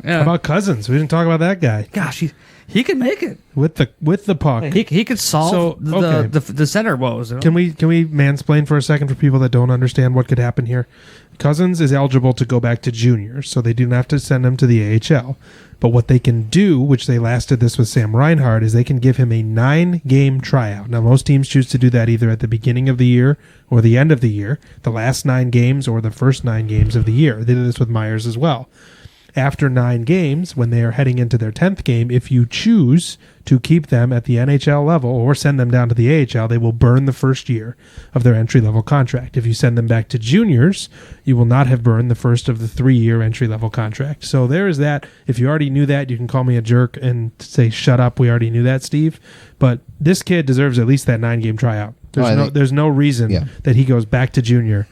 how about Cousins? We didn't talk about that guy. Gosh, he could make it with the puck. He could solve the center woes. Can we mansplain for a second for people that don't understand what could happen here? Cousins is eligible to go back to juniors, so they didn't have to send him to the AHL. But what they can do, which they last did this with Sam Reinhart, is they can give him a 9-game tryout. Now, most teams choose to do that either at the beginning of the year or the end of the year, the last 9 games or the first 9 games of the year. They did this with Myers as well. After 9 games, when they are heading into their 10th game, if you choose to keep them at the NHL level or send them down to the AHL, they will burn the first year of their entry-level contract. If you send them back to juniors, you will not have burned the first of the 3-year entry-level contract. So there is that. If you already knew that, you can call me a jerk and say, shut up, we already knew that, Steve. But this kid deserves at least that 9-game tryout. There's no reason that he goes back to junior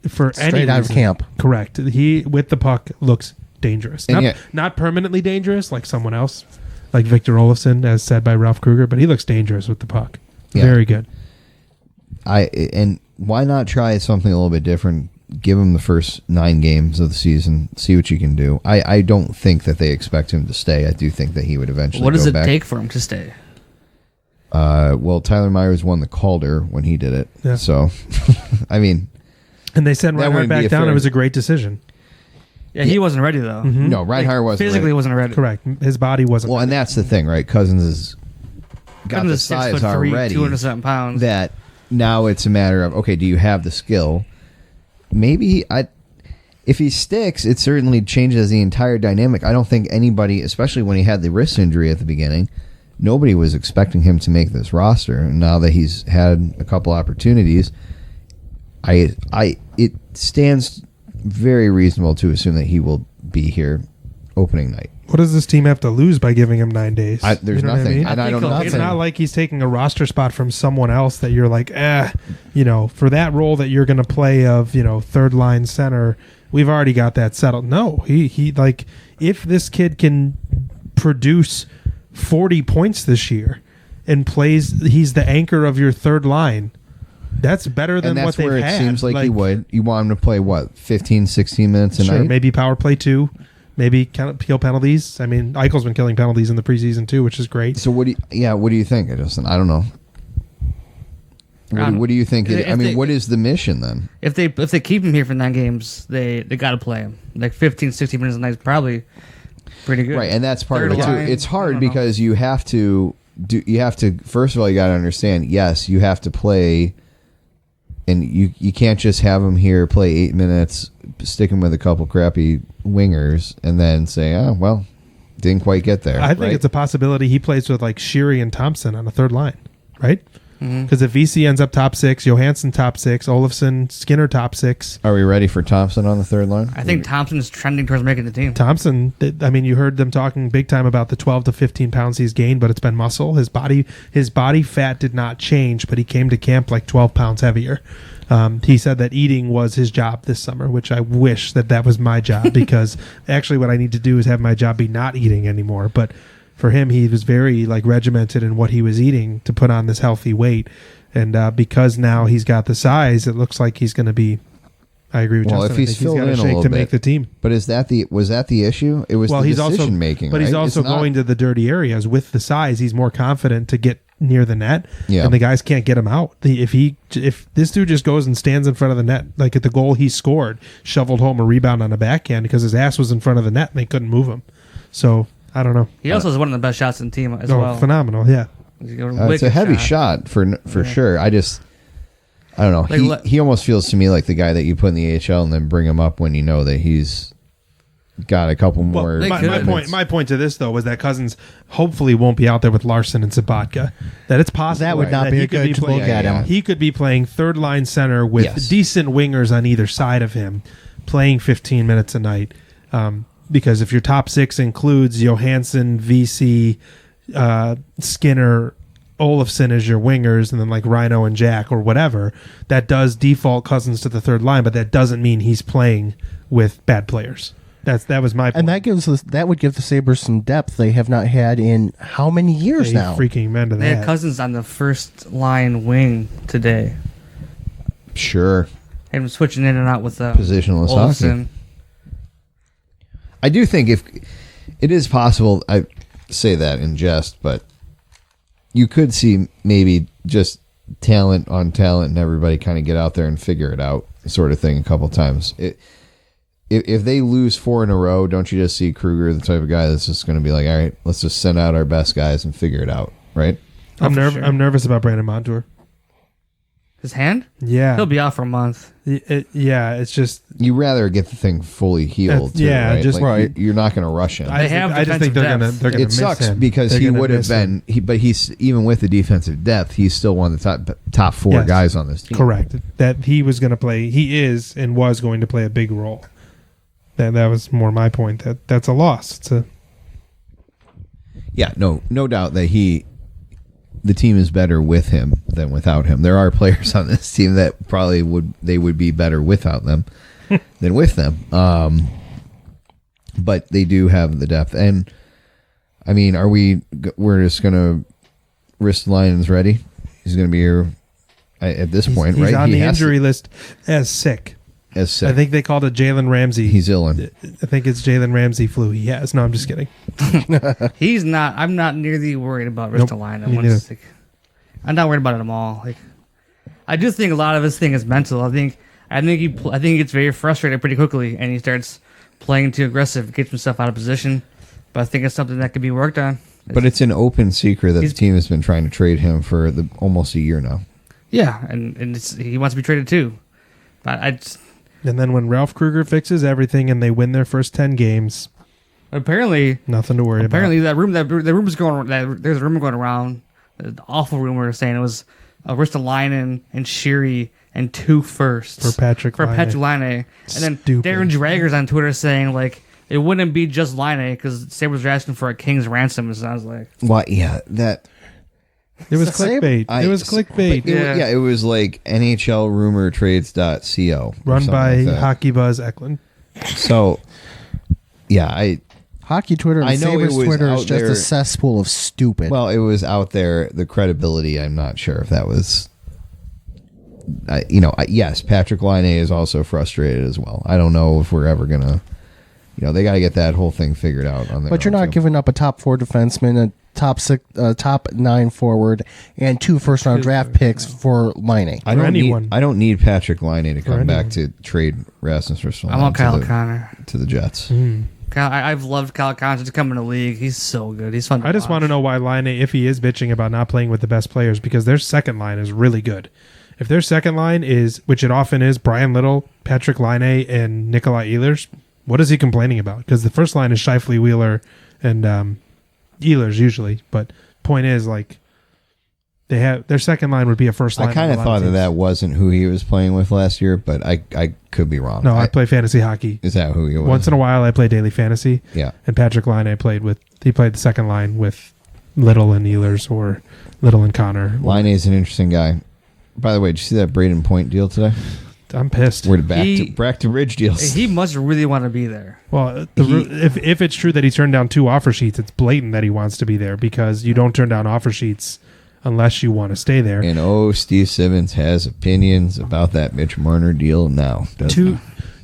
for any reason. Straight out of camp. Correct. He, with the puck, looks dangerous. Not permanently dangerous like someone else, like Victor Olofsson, as said by Ralph Kruger, but he looks dangerous with the puck. Yeah. Very good. And why not try something a little bit different? Give him the first 9 games of the season, see what you can do. I don't think that they expect him to stay. I do think that he would eventually What does go it back. take for him to stay? Well, Tyler Myers won the Calder when he did it. Yeah. So, I mean... And they sent Reinhart back down. It was a great decision. Yeah, he wasn't ready, though. Mm-hmm. No, Reinhart wasn't physically ready. Wasn't ready. Correct. His body wasn't ready. And that's the thing, right? Cousins has got the size already 200-something pounds. That now it's a matter of, okay, do you have the skill? Maybe if he sticks, it certainly changes the entire dynamic. I don't think anybody, especially when he had the wrist injury at the beginning, nobody was expecting him to make this roster. And now that he's had a couple opportunities, it stands very reasonable to assume that he will be here opening night. What does this team have to lose by giving him 9 days? There's You know what nothing, I mean? and I don't know. It's not like he's taking a roster spot from someone else that you're like, for that role that you're going to play of, third line center, we've already got that settled. No, he like, if this kid can produce 40 points this year and he's the anchor of your third line, that's better than and what that's they've where it had. seems like he would. You want him to play, 15, 16 minutes a night? Maybe power play 2. Maybe kill penalties. I mean, Eichel's been killing penalties in the preseason too, which is great. So what do you think, Justin? I don't know. What do you think? What is the mission then? If they keep him here for 9 games, they got to play him. Like 15, 16 minutes a night is probably pretty good. Right, and that's part Third of it too. line, It's I hard don't know. because you have to first of all, you got to understand, yes, you have to play, and you can't just have him here play 8 minutes, stick him with a couple crappy wingers, and then say, oh, well, didn't quite get there. I think it's a possibility he plays with like Sheary and Thompson on the third line, right? Because if VC ends up top 6, Johansson top 6, Olofsson, Skinner top 6. Are we ready for Thompson on the third line? I think Thompson's trending towards making the team. Thompson, you heard them talking big time about the 12 to 15 pounds he's gained, but it's been muscle. His body fat did not change, but he came to camp like 12 pounds heavier. He said that eating was his job this summer, which I wish that was my job, because actually what I need to do is have my job be not eating anymore. But for him, he was very regimented in what he was eating to put on this healthy weight. And because now he's got the size, it looks like he's going to be. I agree with Justin. If he's filled got in a shake little to bit, make the team. But was that the issue? It was the decision making. But he's also going to the dirty areas with the size. He's more confident to get near the net, and the guys can't get him out. If this dude just goes and stands in front of the net, like at the goal he scored, shoveled home a rebound on a backhand because his ass was in front of the net and they couldn't move him. So I don't know. He also has one of the best shots in the team as well. Phenomenal, yeah. It's a heavy shot for sure. I don't know. He almost feels to me like the guy that you put in the AHL and then bring him up when you know that he's got a couple more. My point to this though was that Cousins hopefully won't be out there with Larson and Sabatka. That it's possible That would not that be he a could good look at him. He could be playing third line center with decent wingers on either side of him, playing 15 minutes a night. Because if your top 6 includes Johansson, VC, Skinner, Olofsson as your wingers, and then like Rhino and Jack or whatever, that does default Cousins to the third line, but that doesn't mean he's playing with bad players. That was my point. And that would give the Sabres some depth they have not had in how many years now? Freaking men to They had that. Cousins on the first line wing today. Sure. Had him switching in and out with Positionless hockey. Olofsson. I do think if it is possible, I say that in jest, but you could see maybe just talent on talent and everybody kind of get out there and figure it out, sort of thing, a couple times. If they lose 4 in a row, don't you just see Kruger, the type of guy that's just going to be like, all right, let's just send out our best guys and figure it out, right? I'm nervous about Brandon Montour. His hand? Yeah. He'll be out for a month. It's just... You rather get the thing fully healed, too, right? just right. You're not going to rush him. They have I just think they're going to It sucks because he would have been, but he's even with the defensive depth, he's still one of the top 4 guys on this team. Correct. That he was going to play. He is and was going to play a big role. That was more my point. That's a loss. Yeah, no doubt that the team is better with him than without him. There are players on this team that probably would be better without them than with them. But they do have the depth. And I mean, we're just gonna Ristolainen's ready. He's gonna be here at this point, right? He's on the injury list as sick. I think they called it Jalen Ramsey. He's ill. I think it's Jalen Ramsey flu he has. No, I'm just kidding. He's not. I'm not nearly worried about Ristolainen. I'm not worried about it at all. I do think a lot of his thing is mental. I think he gets very frustrated pretty quickly, and he starts playing too aggressive, gets himself out of position. But I think it's something that could be worked on. But it's an open secret that the team has been trying to trade him for almost a year now. Yeah, and he wants to be traded too. But and then when Ralph Kruger fixes everything and they win their first 10 games, apparently nothing to worry about. Apparently, the rumor is going. There's a rumor going around. The awful rumor saying it was Ristolainen and Sheary and 2 firsts for Patrick Laine. And then Darren Drager's on Twitter saying it wouldn't be just Line because Sabres are asking for a king's ransom. It sounds like. Well, yeah, that. It was clickbait. It was clickbait. It was like NHLRumorTrades.co. Run by Hockey Buzz Eklund. So, yeah, Hockey Twitter and I know Sabres it was Twitter is out just there. a cesspool of stupid. Well, it was out there. The credibility, I'm not sure if that was. Yes, Patrick Laine is also frustrated as well. I don't know if we're ever gonna. They got to get that whole thing figured out on their But you're own, not too. giving up a top 4 defenseman, a top 9 forward, and 2 first-round draft picks for Laine. I don't anyone. need. I don't need Patrick Laine to come back anyone. to trade Rasmus Ristolainen. I want Kyle Connor. to the Jets. I've loved Kyle Connor since coming to the league. He's so good. He's fun. I just want to know why Laine, if he is bitching about not playing with the best players, because their second line is really good. If their second line is, which it often is, Brian Little, Patrick Laine, and Nikolai Ehlers, what is he complaining about? Because the first line is Scheifele, Wheeler, and Ehlers usually. But point is, like, they have their second line would be a first line. I kind of thought that wasn't who he was playing with last year, but I could be wrong. No, I play fantasy hockey. Is that who he was? Once in a while, I play daily fantasy. Yeah. And Patrick Laine, he played the second line with Little and Ehlers or Little and Connor. Laine is an interesting guy. By the way, did you see that Braden Point deal today? I'm pissed. We're back to Ridge deals. He must really want to be there. Well, if it's true that he turned down 2 offer sheets, it's blatant that he wants to be there because you don't turn down offer sheets unless you want to stay there. And Steve Simmons has opinions about that Mitch Marner deal now.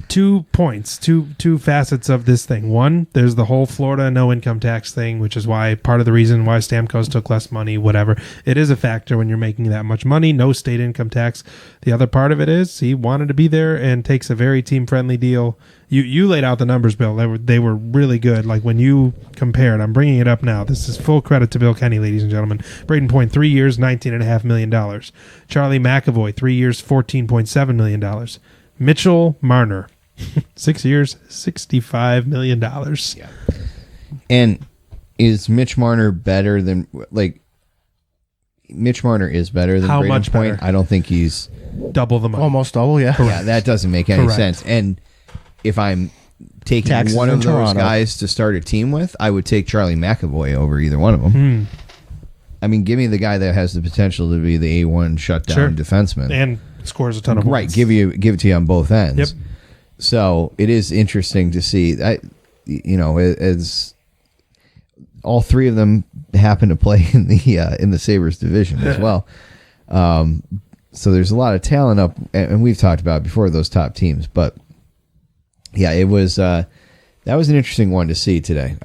Two points, two facets of this thing. One, there's the whole Florida no income tax thing, which is why part of the reason why Stamkos took less money, whatever. It is a factor when you're making that much money, no state income tax. The other part of it is he wanted to be there and takes a very team-friendly deal. You laid out the numbers, Bill. They were really good. Like when you compared, I'm bringing it up now. This is full credit to Bill Kenny, ladies and gentlemen. Braden Point, 3 years, $19.5 million. Charlie McAvoy, 3 years, $14.7 million. Mitchell Marner, 6 years, $65 million. Yeah. And is Mitch Marner better than Mitch Marner is better than How Braden much Point? better? I don't think he's Double the money. Almost double, yeah. Yeah, that doesn't make any Correct. sense. And if I'm taking Taxes one in of those Toronto. guys to start a team with, I would take Charlie McAvoy over either one of them. I mean, give me the guy that has the potential to be the A1 shutdown defenseman. And scores a ton of Right, points. give it to you on both ends. Yep. So it is interesting to see that, as all 3 of them happen to play in the Sabres division as well. So there's a lot of talent up, and we've talked about it before those top teams. But yeah, it was that was an interesting one to see today.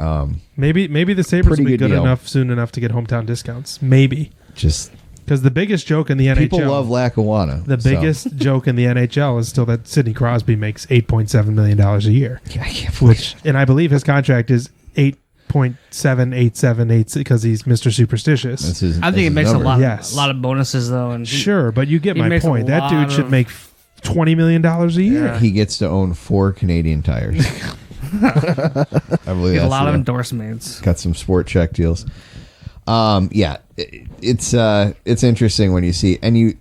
Maybe the Sabres will Pretty be good good deal. enough soon enough to get hometown discounts. Maybe. Just Because the biggest joke in the NHL... people love Lackawanna. The so. biggest joke in the NHL is still that Sidney Crosby makes $8.7 million a year. Yeah, I can't believe And I believe his contract is 8.7878 because he's Mr. Superstitious. I think it makes a lot Yes. of bonuses though, and Sure, but you get he my makes a point. That dude lot should of- make $20 million a year. Yeah. He gets to own 4 Canadian Tires. I believe get a that's lot of the- endorsements. Got some sport check deals. It's interesting when you see, and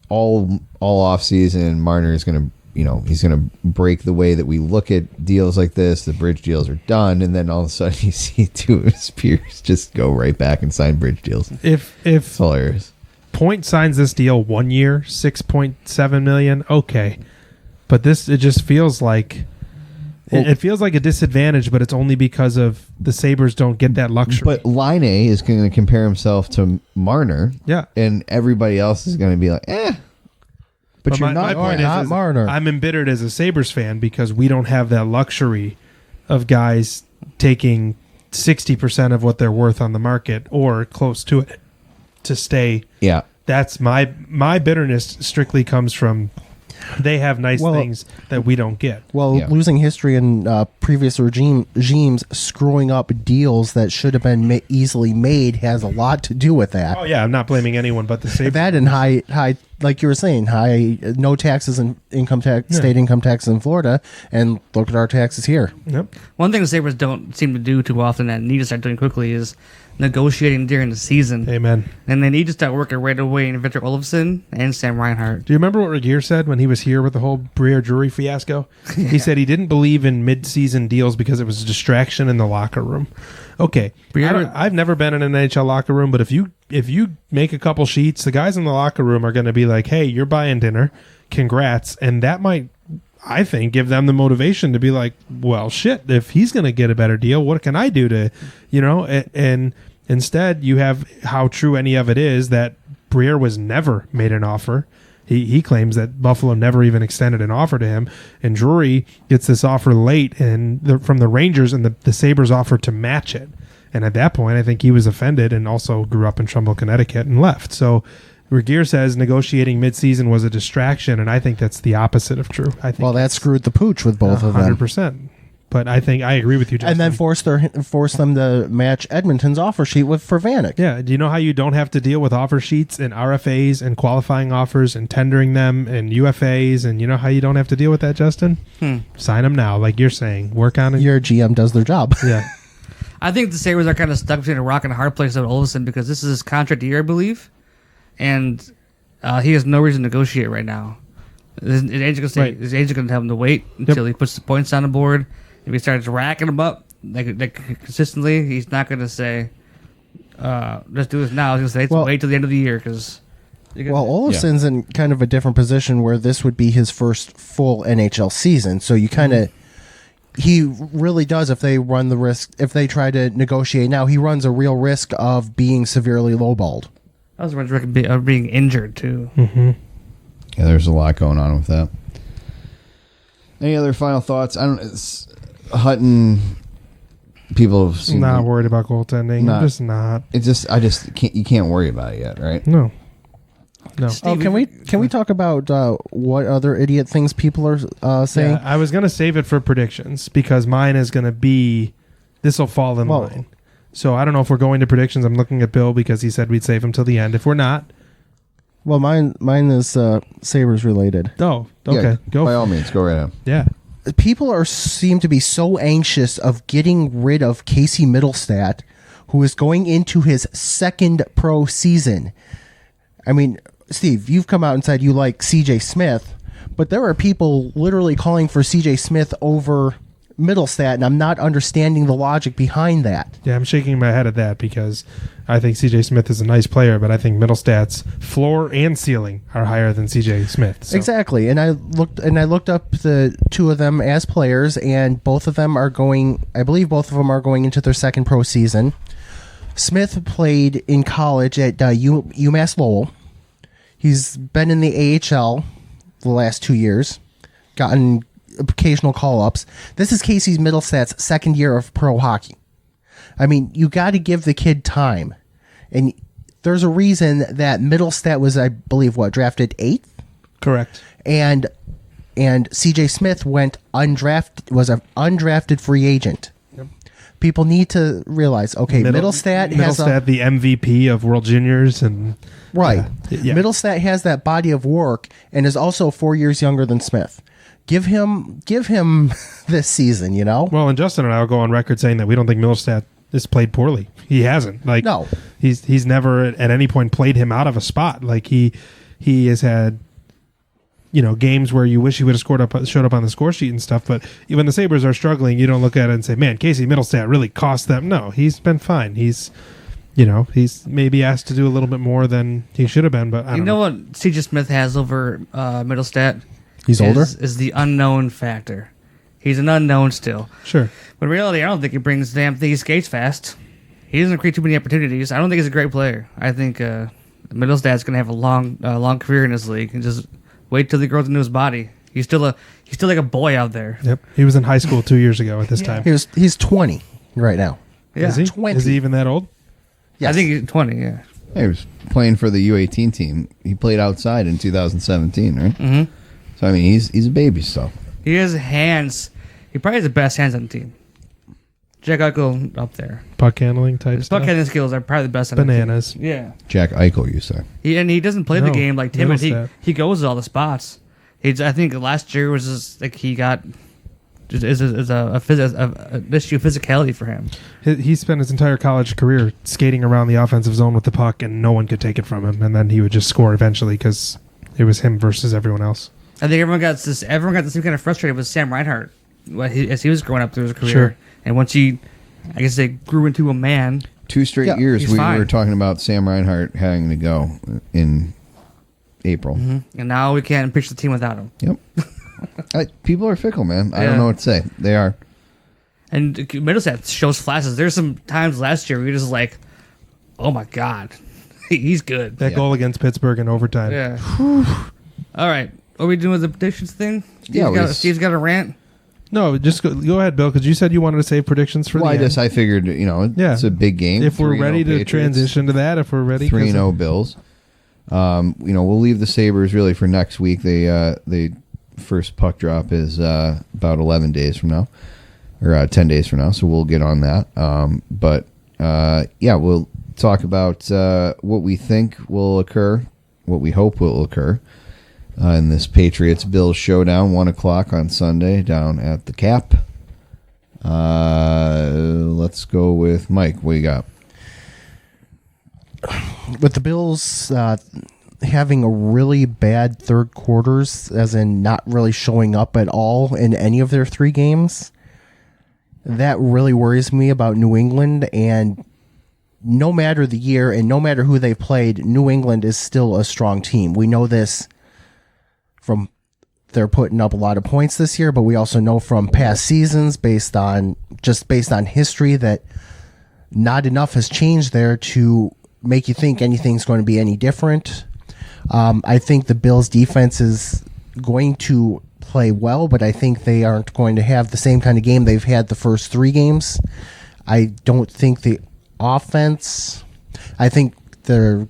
all off season Marner is going to, he's going to break the way that we look at deals like this. The bridge deals are done, and then all of a sudden you see 2 of his peers just go right back and sign bridge deals. If It's hilarious. Point signs this deal 1 year, $6.7 million, okay. But it just feels like it feels like a disadvantage, but it's only because of the Sabres don't get that luxury. But Laine is going to compare himself to Marner, yeah. and everybody else is going to be like, But you're my not point not is Marner. I'm embittered as a Sabres fan because we don't have that luxury of guys taking 60% of what they're worth on the market or close to it to stay. Yeah. That's my bitterness strictly comes from they have nice things that we don't get. Well, Yeah. losing history in previous regimes screwing up deals that should have been easily made has a lot to do with that. Oh yeah, I'm not blaming anyone but the Sabres. That and high, like you were saying, no taxes and income tax, state income tax in Florida, and look at our taxes here. Yep. One thing the Sabres don't seem to do too often and need to start doing quickly is negotiating during the season. Amen. And they need to start working right away in Victor Olofsson and Sam Reinhart. Do you remember what Regier said when he was here with the whole Briere Drury fiasco? He said he didn't believe in mid-season deals because it was a distraction in the locker room. Okay, I've never been in an NHL locker room, but if you make a couple sheets, the guys in the locker room are going to be like, "Hey, you're buying dinner, congrats," and that might, I think, give them the motivation to be like, "Well, shit, if he's going to get a better deal, what can I do to, and instead, you have how true any of it is that Briere was never made an offer. He claims that Buffalo never even extended an offer to him, and Drury gets this offer late from the Rangers, and the Sabres offered to match it. And at that point, I think he was offended and also grew up in Trumbull, Connecticut, and left. So Regier says negotiating midseason was a distraction, and I think that's the opposite of true. I think that screwed the pooch with both of them. 100%. But I think I agree with you, Justin. And then force them to match Edmonton's offer sheet for Vanek. Yeah. Do you know how you don't have to deal with offer sheets and RFAs and qualifying offers and tendering them and UFAs? And you know how you don't have to deal with that, Justin? Sign them now, like you're saying. Work on it. Your GM does their job. Yeah. I think the Sabres are kind of stuck between a rock and a hard place with Olofsson because this is his contract year, I believe. And he has no reason to negotiate right now. His agent going to tell him to wait until he puts the points on the board. If he starts racking them up like consistently, he's not going to say, "Let's do this now." He's going to say, "Wait till the end of the year." Because Olofsson's in kind of a different position where this would be his first full NHL season. So you kind of, he really does. If they run the risk, if they try to negotiate now, he runs a real risk of being severely lowballed. I was risk of being injured too. Mm-hmm. Yeah, there's a lot going on with that. Any other final thoughts? Hutton, people have seen not worried about goaltending. I'm just not. It's just you can't worry about it yet, right? No. Steve, can we talk about what other idiot things people are saying? Yeah, I was going to save it for predictions because mine is going to be this will fall in line. So I don't know if we're going to predictions. I'm looking at Bill because he said we'd save him till the end. If we're not, well, mine is Sabres related. Oh, okay, yeah, go by all means, go right ahead. Yeah. People seem to be so anxious of getting rid of Casey Middlestat, who is going into his second pro season. I mean, Steve, you've come out and said you like CJ Smith, but there are people literally calling for CJ Smith over Middlestat, and I'm not understanding the logic behind that. Yeah, I'm shaking my head at that because I think CJ Smith is a nice player, but I think Middlestat's floor and ceiling are higher than CJ Smith. So. Exactly, and I looked up the two of them as players, and both of them are going. I believe both of them are going into their second pro season. Smith played in college at UMass Lowell. He's been in the AHL the last 2 years, gotten occasional call-ups. This is Casey Middlestat's second year of pro hockey. I mean, you got to give the kid time. And there's a reason that Middlestat was, I believe, drafted 8th? Correct. And CJ Smith was an undrafted free agent. Yep. People need to realize, okay, Middlestat has the MVP of World Juniors and right. Yeah. Middlestat has that body of work and is also 4 years younger than Smith. Give him this season, you know? Well, and Justin and I will go on record saying that we don't think Middlestat has played poorly. He hasn't. No. He's never at any point played him out of a spot. Like he has had, games where you wish he would have showed up on the score sheet and stuff. But when the Sabres are struggling, you don't look at it and say, man, Casey Middlestat really cost them. No, he's been fine. He's maybe asked to do a little bit more than he should have been. But I don't know what C.J. Smith has over Middlestat? He's older? Is the unknown factor. He's an unknown still. Sure. But in reality, I don't think he brings damn thing. He skates fast. He doesn't create too many opportunities. I don't think he's a great player. I think Middlestat's going to have a long career in this league and just wait till he grows into his body. He's still like a boy out there. Yep. He was in high school 2 years ago at this time. He's 20 right now. Yeah. Is he? 20. Is he even that old? Yes. I think he's 20, yeah. He was playing for the U18 team. He played outside in 2017, right? Mm-hmm. So, I mean, he's a baby still. He has hands. He probably has the best hands on the team. Jack Eichel up there. Puck handling type His stuff. puck handling skills are probably the best on Bananas. the team. Yeah. Jack Eichel, you say? He doesn't play the game like Tim. He goes to all the spots. I think last year was just like he got is an issue of physicality for him. He spent his entire college career skating around the offensive zone with the puck, and no one could take it from him. And then he would just score eventually because it was him versus everyone else. I think everyone got the same kind of frustrated with Sam Reinhart as he was growing up through his career. Sure. And once he, I guess, they grew into a man. 2 straight years he's we fine. were talking about Sam Reinhart having to go in April. And now we can't picture the team without him. Yep. People are fickle, man. I Yeah. don't know what to say. They are. And Middlesex shows flashes. There's some times last year where you're just like, oh my God, he's good. That goal against Pittsburgh in overtime. Yeah. All right. Are we doing the predictions thing? Steve's got a rant. No, just go ahead, Bill, because you said you wanted to save predictions for the end. I figured, it's a big game. If we're 3-0 ready to Patriots, transition to that, if we're ready. 3-0 Bills. We'll leave the Sabres really for next week. They first puck drop is about 11 days from now, or 10 days from now, so we'll get on that. We'll talk about what we think will occur, what we hope will occur in this Patriots-Bills showdown, 1 o'clock on Sunday down at the Cap. Let's go with Mike. What you got? With the Bills having a really bad third quarters, as in not really showing up at all in any of their 3 games, that really worries me about New England. And no matter the year and no matter who they played, New England is still a strong team. We know this from they're putting up a lot of points this year, but we also know from past seasons, based on history, that not enough has changed there to make you think anything's going to be any different. I think the Bills' defense is going to play well, but I think they aren't going to have the same kind of game they've had the first 3 games. I don't think the offense... I think they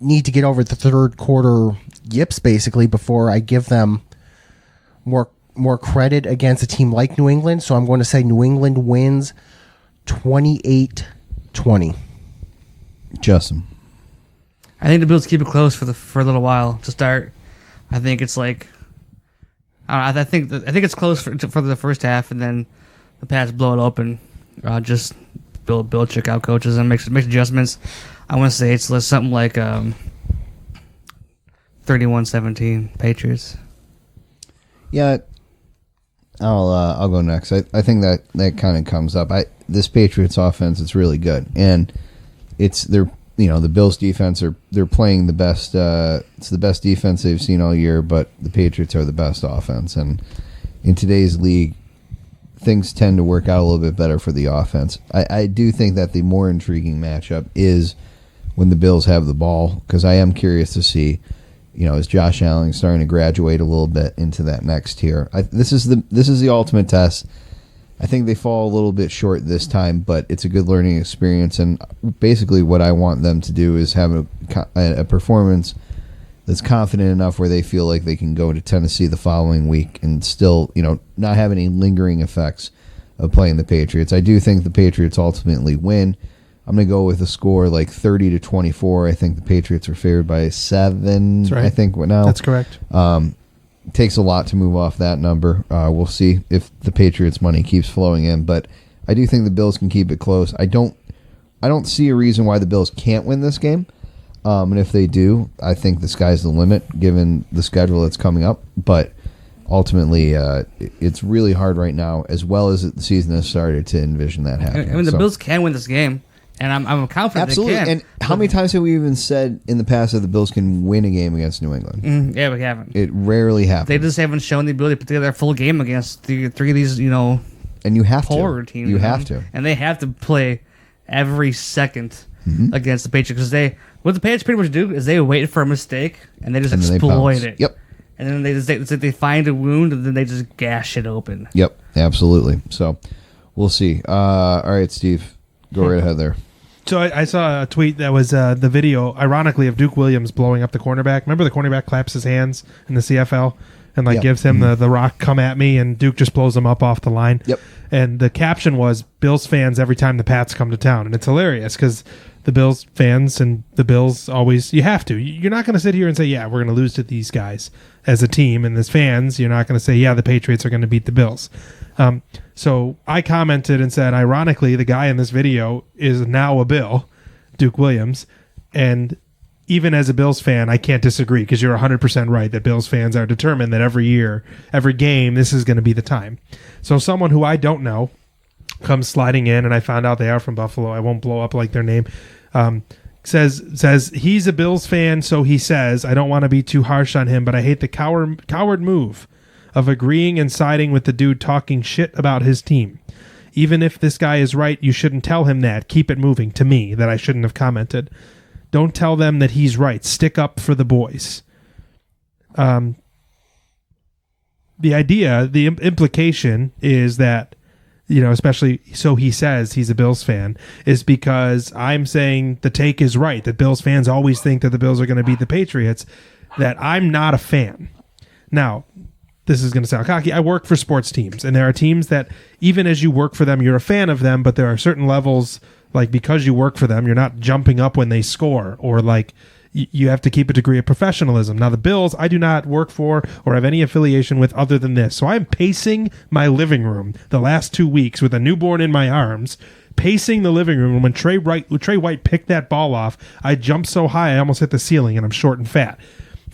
need to get over the third quarter yips, basically, before I give them more credit against a team like New England. So I'm going to say New England wins 28-20. Justin. I think the Bills keep it close for a little while to start. I think it's like, I think it's close for the first half, and then the Pats blow it open. Just Belichick out coaches and makes adjustments. I want to say it's something like 31-17 Patriots. Yeah, I'll go next. I think that kind of comes up. This Patriots offense, it's really good, and the Bills defense they're playing the best. It's the best defense they've seen all year, but the Patriots are the best offense, and in today's league, things tend to work out a little bit better for the offense. I do think that the more intriguing matchup is when the Bills have the ball, because I am curious to see, is Josh Allen starting to graduate a little bit into that next tier. This is the ultimate test. I think they fall a little bit short this time, but it's a good learning experience, and basically what I want them to do is have a performance that's confident enough where they feel like they can go to Tennessee the following week and still, not have any lingering effects of playing the Patriots. I do think the Patriots ultimately win. I'm going to go with a score like 30-24. I think the Patriots are favored by 7. That's right. I think now. That's correct. Takes a lot to move off that number. We'll see if the Patriots' money keeps flowing in, but I do think the Bills can keep it close. I don't see a reason why the Bills can't win this game. And if they do, I think the sky's the limit given the schedule that's coming up. But ultimately, it's really hard right now, as well as the season has started, to envision that happening. I mean, the Bills can win this game, and I'm confident absolutely. they can. And how many times have we even said in the past that the Bills can win a game against New England? Yeah, we haven't. It rarely happens. They just haven't shown the ability to put together a full game against the 3 of these, and you have horror to. teams. You have to. And they have to play every second against the Patriots, because what the Patriots pretty much do is they wait for a mistake and they just And then they exploit pounce. it. Yep. And then they find a wound and then they just gash it open. Yep, absolutely. So we'll see. All right, Steve, go right ahead there. So I saw a tweet that was the video, ironically, of Duke Williams blowing up the cornerback. Remember the cornerback claps his hands in the CFL and Yep. gives him the rock, come at me, and Duke just blows him up off the line. Yep. And the caption was, Bills fans every time the Pats come to town. And it's hilarious because the Bills fans and the Bills always, you have to. You're not going to sit here and say, yeah, we're going to lose to these guys as a team. And as fans, you're not going to say, yeah, the Patriots are going to beat the Bills. So I commented and said, ironically, the guy in this video is now a Bill, Duke Williams. And even as a Bills fan, I can't disagree because you're 100% right that Bills fans are determined that every year, every game, this is going to be the time. So someone who I don't know comes sliding in, and I found out they are from Buffalo. I won't blow up like their name. Says he's a Bills fan, so he says, I don't want to be too harsh on him, but I hate the coward move of agreeing and siding with the dude talking shit about his team. Even if this guy is right, you shouldn't tell him that. Keep it moving. To me, that I shouldn't have commented. Don't tell them that he's right. Stick up for the boys. The idea, the implication is that, especially so he says he's a Bills fan, is because I'm saying the take is right, that Bills fans always think that the Bills are going to beat the Patriots, that I'm not a fan. Now, this is going to sound cocky. I work for sports teams, and there are teams that even as you work for them, you're a fan of them, but there are certain levels, like because you work for them, you're not jumping up when they score, or like you have to keep a degree of professionalism. Now, the Bills, I do not work for or have any affiliation with other than this. So I'm pacing my living room the last 2 weeks with a newborn in my arms, pacing the living room. When Trey White picked that ball off, I jumped so high I almost hit the ceiling, and I'm short and fat.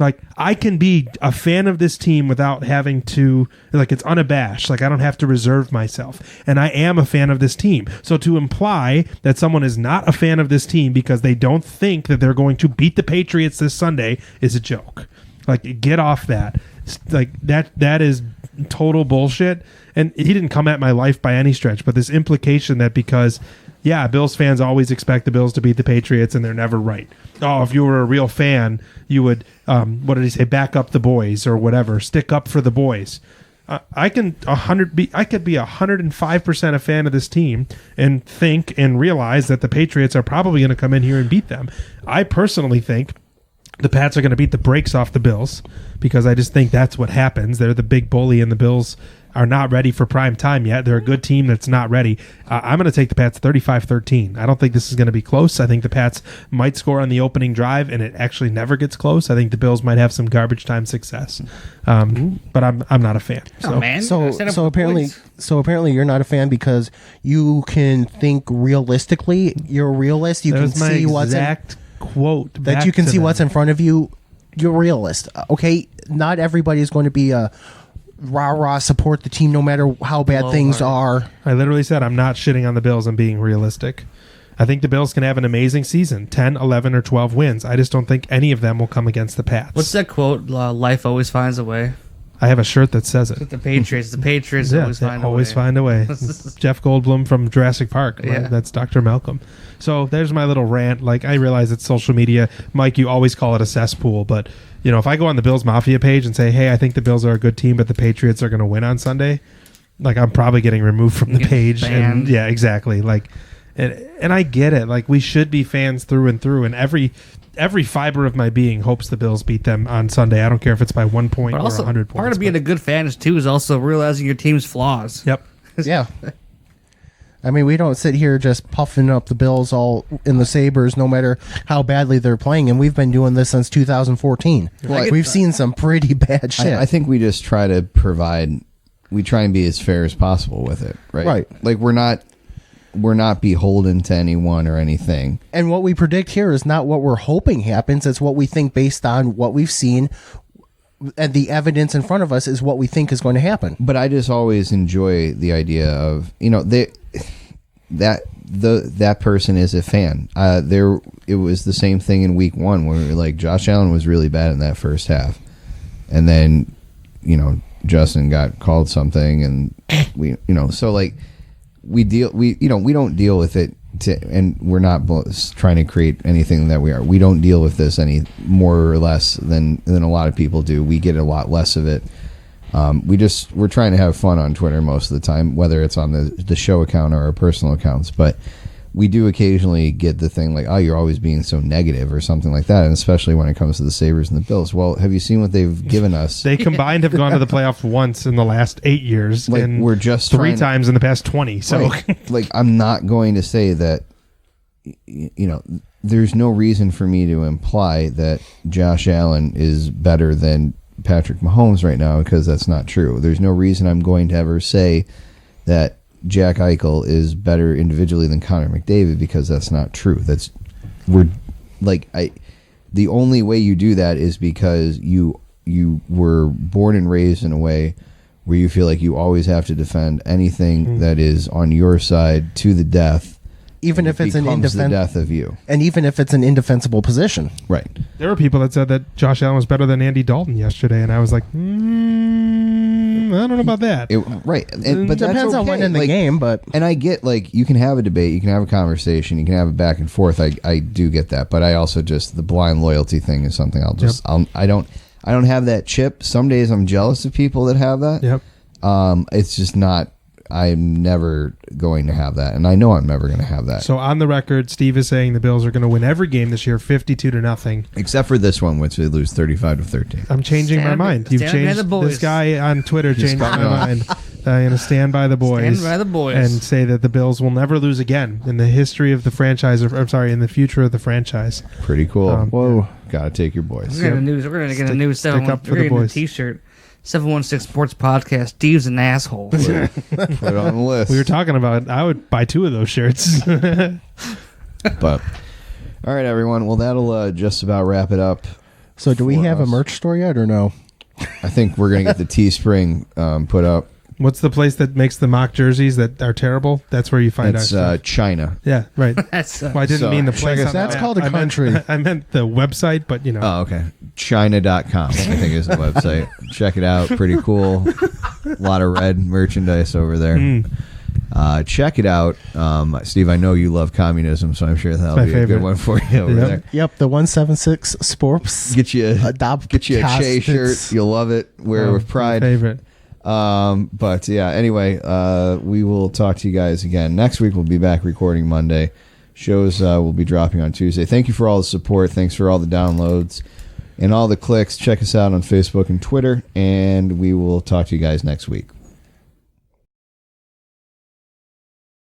Like, I can be a fan of this team without having to, like, it's unabashed. Like, I don't have to reserve myself. And I am a fan of this team. So to imply that someone is not a fan of this team because they don't think that they're going to beat the Patriots this Sunday is a joke. Like, get off that. Like, that is total bullshit. And he didn't come at my life by any stretch, but this implication that because, yeah, Bills fans always expect the Bills to beat the Patriots and they're never right. Oh, if you were a real fan, you would, what did he say, back up the boys or whatever, stick up for the boys. I could be 105% a fan of this team and think and realize that the Patriots are probably going to come in here and beat them. I personally think the Pats are going to beat the brakes off the Bills because I just think that's what happens. They're the big bully, and the Bills are not ready for prime time yet. They're a good team that's not ready. I'm going to take the Pats 35-13. I don't think this is going to be close. I think the Pats might score on the opening drive, and it actually never gets close. I think the Bills might have some garbage time success, but I'm not a fan. Oh, man. So apparently you're not a fan because you can think realistically. You're a realist. You that can was my see what's exact quote that you can see what's in front of you. You're a realist. Okay, not everybody is going to be a rah-rah support the team no matter how bad things are. I literally said I'm not shitting on the Bills and being realistic. I think the Bills can have an amazing season, 10, 11, or 12 wins. I just don't think any of them will come against the Pats. What's that quote? Life always finds a way. I have a shirt that says it. The Patriots Yeah, always find a way. Jeff Goldblum from Jurassic Park. Right? Yeah. That's Dr. Malcolm. So there's my little rant. Like, I realize it's social media. Mike, you always call it a cesspool, but if I go on the Bills Mafia page and say, hey, I think the Bills are a good team, but the Patriots are going to win on Sunday, like, I'm probably getting removed from the page. And yeah, exactly. Like, and I get it. Like, we should be fans through and through, and every fiber of my being hopes the Bills beat them on Sunday. I don't care if it's by 1 point or 100 points. Part of being a good fan is also realizing your team's flaws. Yep. Yeah. I mean, we don't sit here just puffing up the Bills all in the Sabres no matter how badly they're playing, and we've been doing this since 2014. We've seen some pretty bad shit. I think we just try to we try and be as fair as possible with it, right? Right. Like, we're not beholden to anyone or anything. And what we predict here is not what we're hoping happens. It's what we think based on what we've seen, and the evidence in front of us is what we think is going to happen. But I just always enjoy the idea of, that person is a fan. It was the same thing in week 1 where like Josh Allen was really bad in that first half, and then Justin got called something, and we don't deal with it and we're not trying to create anything that we are. We don't deal with this any more or less than a lot of people do. We get a lot less of it. We're trying to have fun on Twitter most of the time, whether it's on the show account or our personal accounts, but we do occasionally get the thing like, oh, you're always being so negative or something like that, and especially when it comes to the Sabres and the Bills. Well, have you seen what they've given us? They combined have gone to the playoffs once in the last 8 years, like, and we're just 3 times in the past 20. So, right. Like, I'm not going to say that there's no reason for me to imply that Josh Allen is better than Patrick Mahomes right now, because that's not true. There's no reason I'm going to ever say that Jack Eichel is better individually than Connor McDavid, because that's not true. The only way you do that is because you were born and raised in a way where you feel like you always have to defend anything that is on your side to the death, even if it's the death of you, and even if it's an indefensible position. Right. There were people that said that Josh Allen was better than Andy Dalton yesterday, and I was like, I don't know about that. Right. But depends on when in the game. But and I get, you can have a debate, you can have a conversation, you can have a back and forth. I do get that, but I also just, the blind loyalty thing is something I don't have that chip. Some days I'm jealous of people that have that. Yep. It's just not. I'm never going to have that, and I know I'm never going to have that. So on the record, Steve is saying the Bills are going to win every game this year, 52-0, except for this one, which they lose 35-13. I'm changing my mind. You've changed. This guy on Twitter changed my mind. I'm going to stand by the boys. Stand by the boys. And say that the Bills will never lose again in the history of the franchise. In the future of the franchise. Pretty cool. Whoa, gotta take your boys. We're going to get a new stick up for the boys. T-shirt. 716 Sports Podcast. Steve's an asshole. Put it on the list. We were talking about, I would buy 2 of those shirts. But all right, everyone. Well, that'll just about wrap it up. So do we have a merch store yet or no? I think we're gonna get the Teespring put up. What's the place that makes the mock jerseys that are terrible? That's where you find It's our stuff. China. Yeah, right. That's Well, I didn't mean the place. That's called a country. I meant the website, but Oh, okay. China.com, I think is the website. Check it out. Pretty cool. A lot of red merchandise over there. Check it out. Steve, I know you love communism, so I'm sure that'll be a good one for you over there. Yep, the 176 Sports. Get you a Che shirt. You'll love it. Wear it with pride. Favorite. But yeah, anyway, we will talk to you guys again next week. We'll be back recording Monday. Shows will be dropping on Tuesday. Thank you for all the support. Thanks for all the downloads and all the clicks. Check us out on Facebook and Twitter, and we will talk to you guys next week.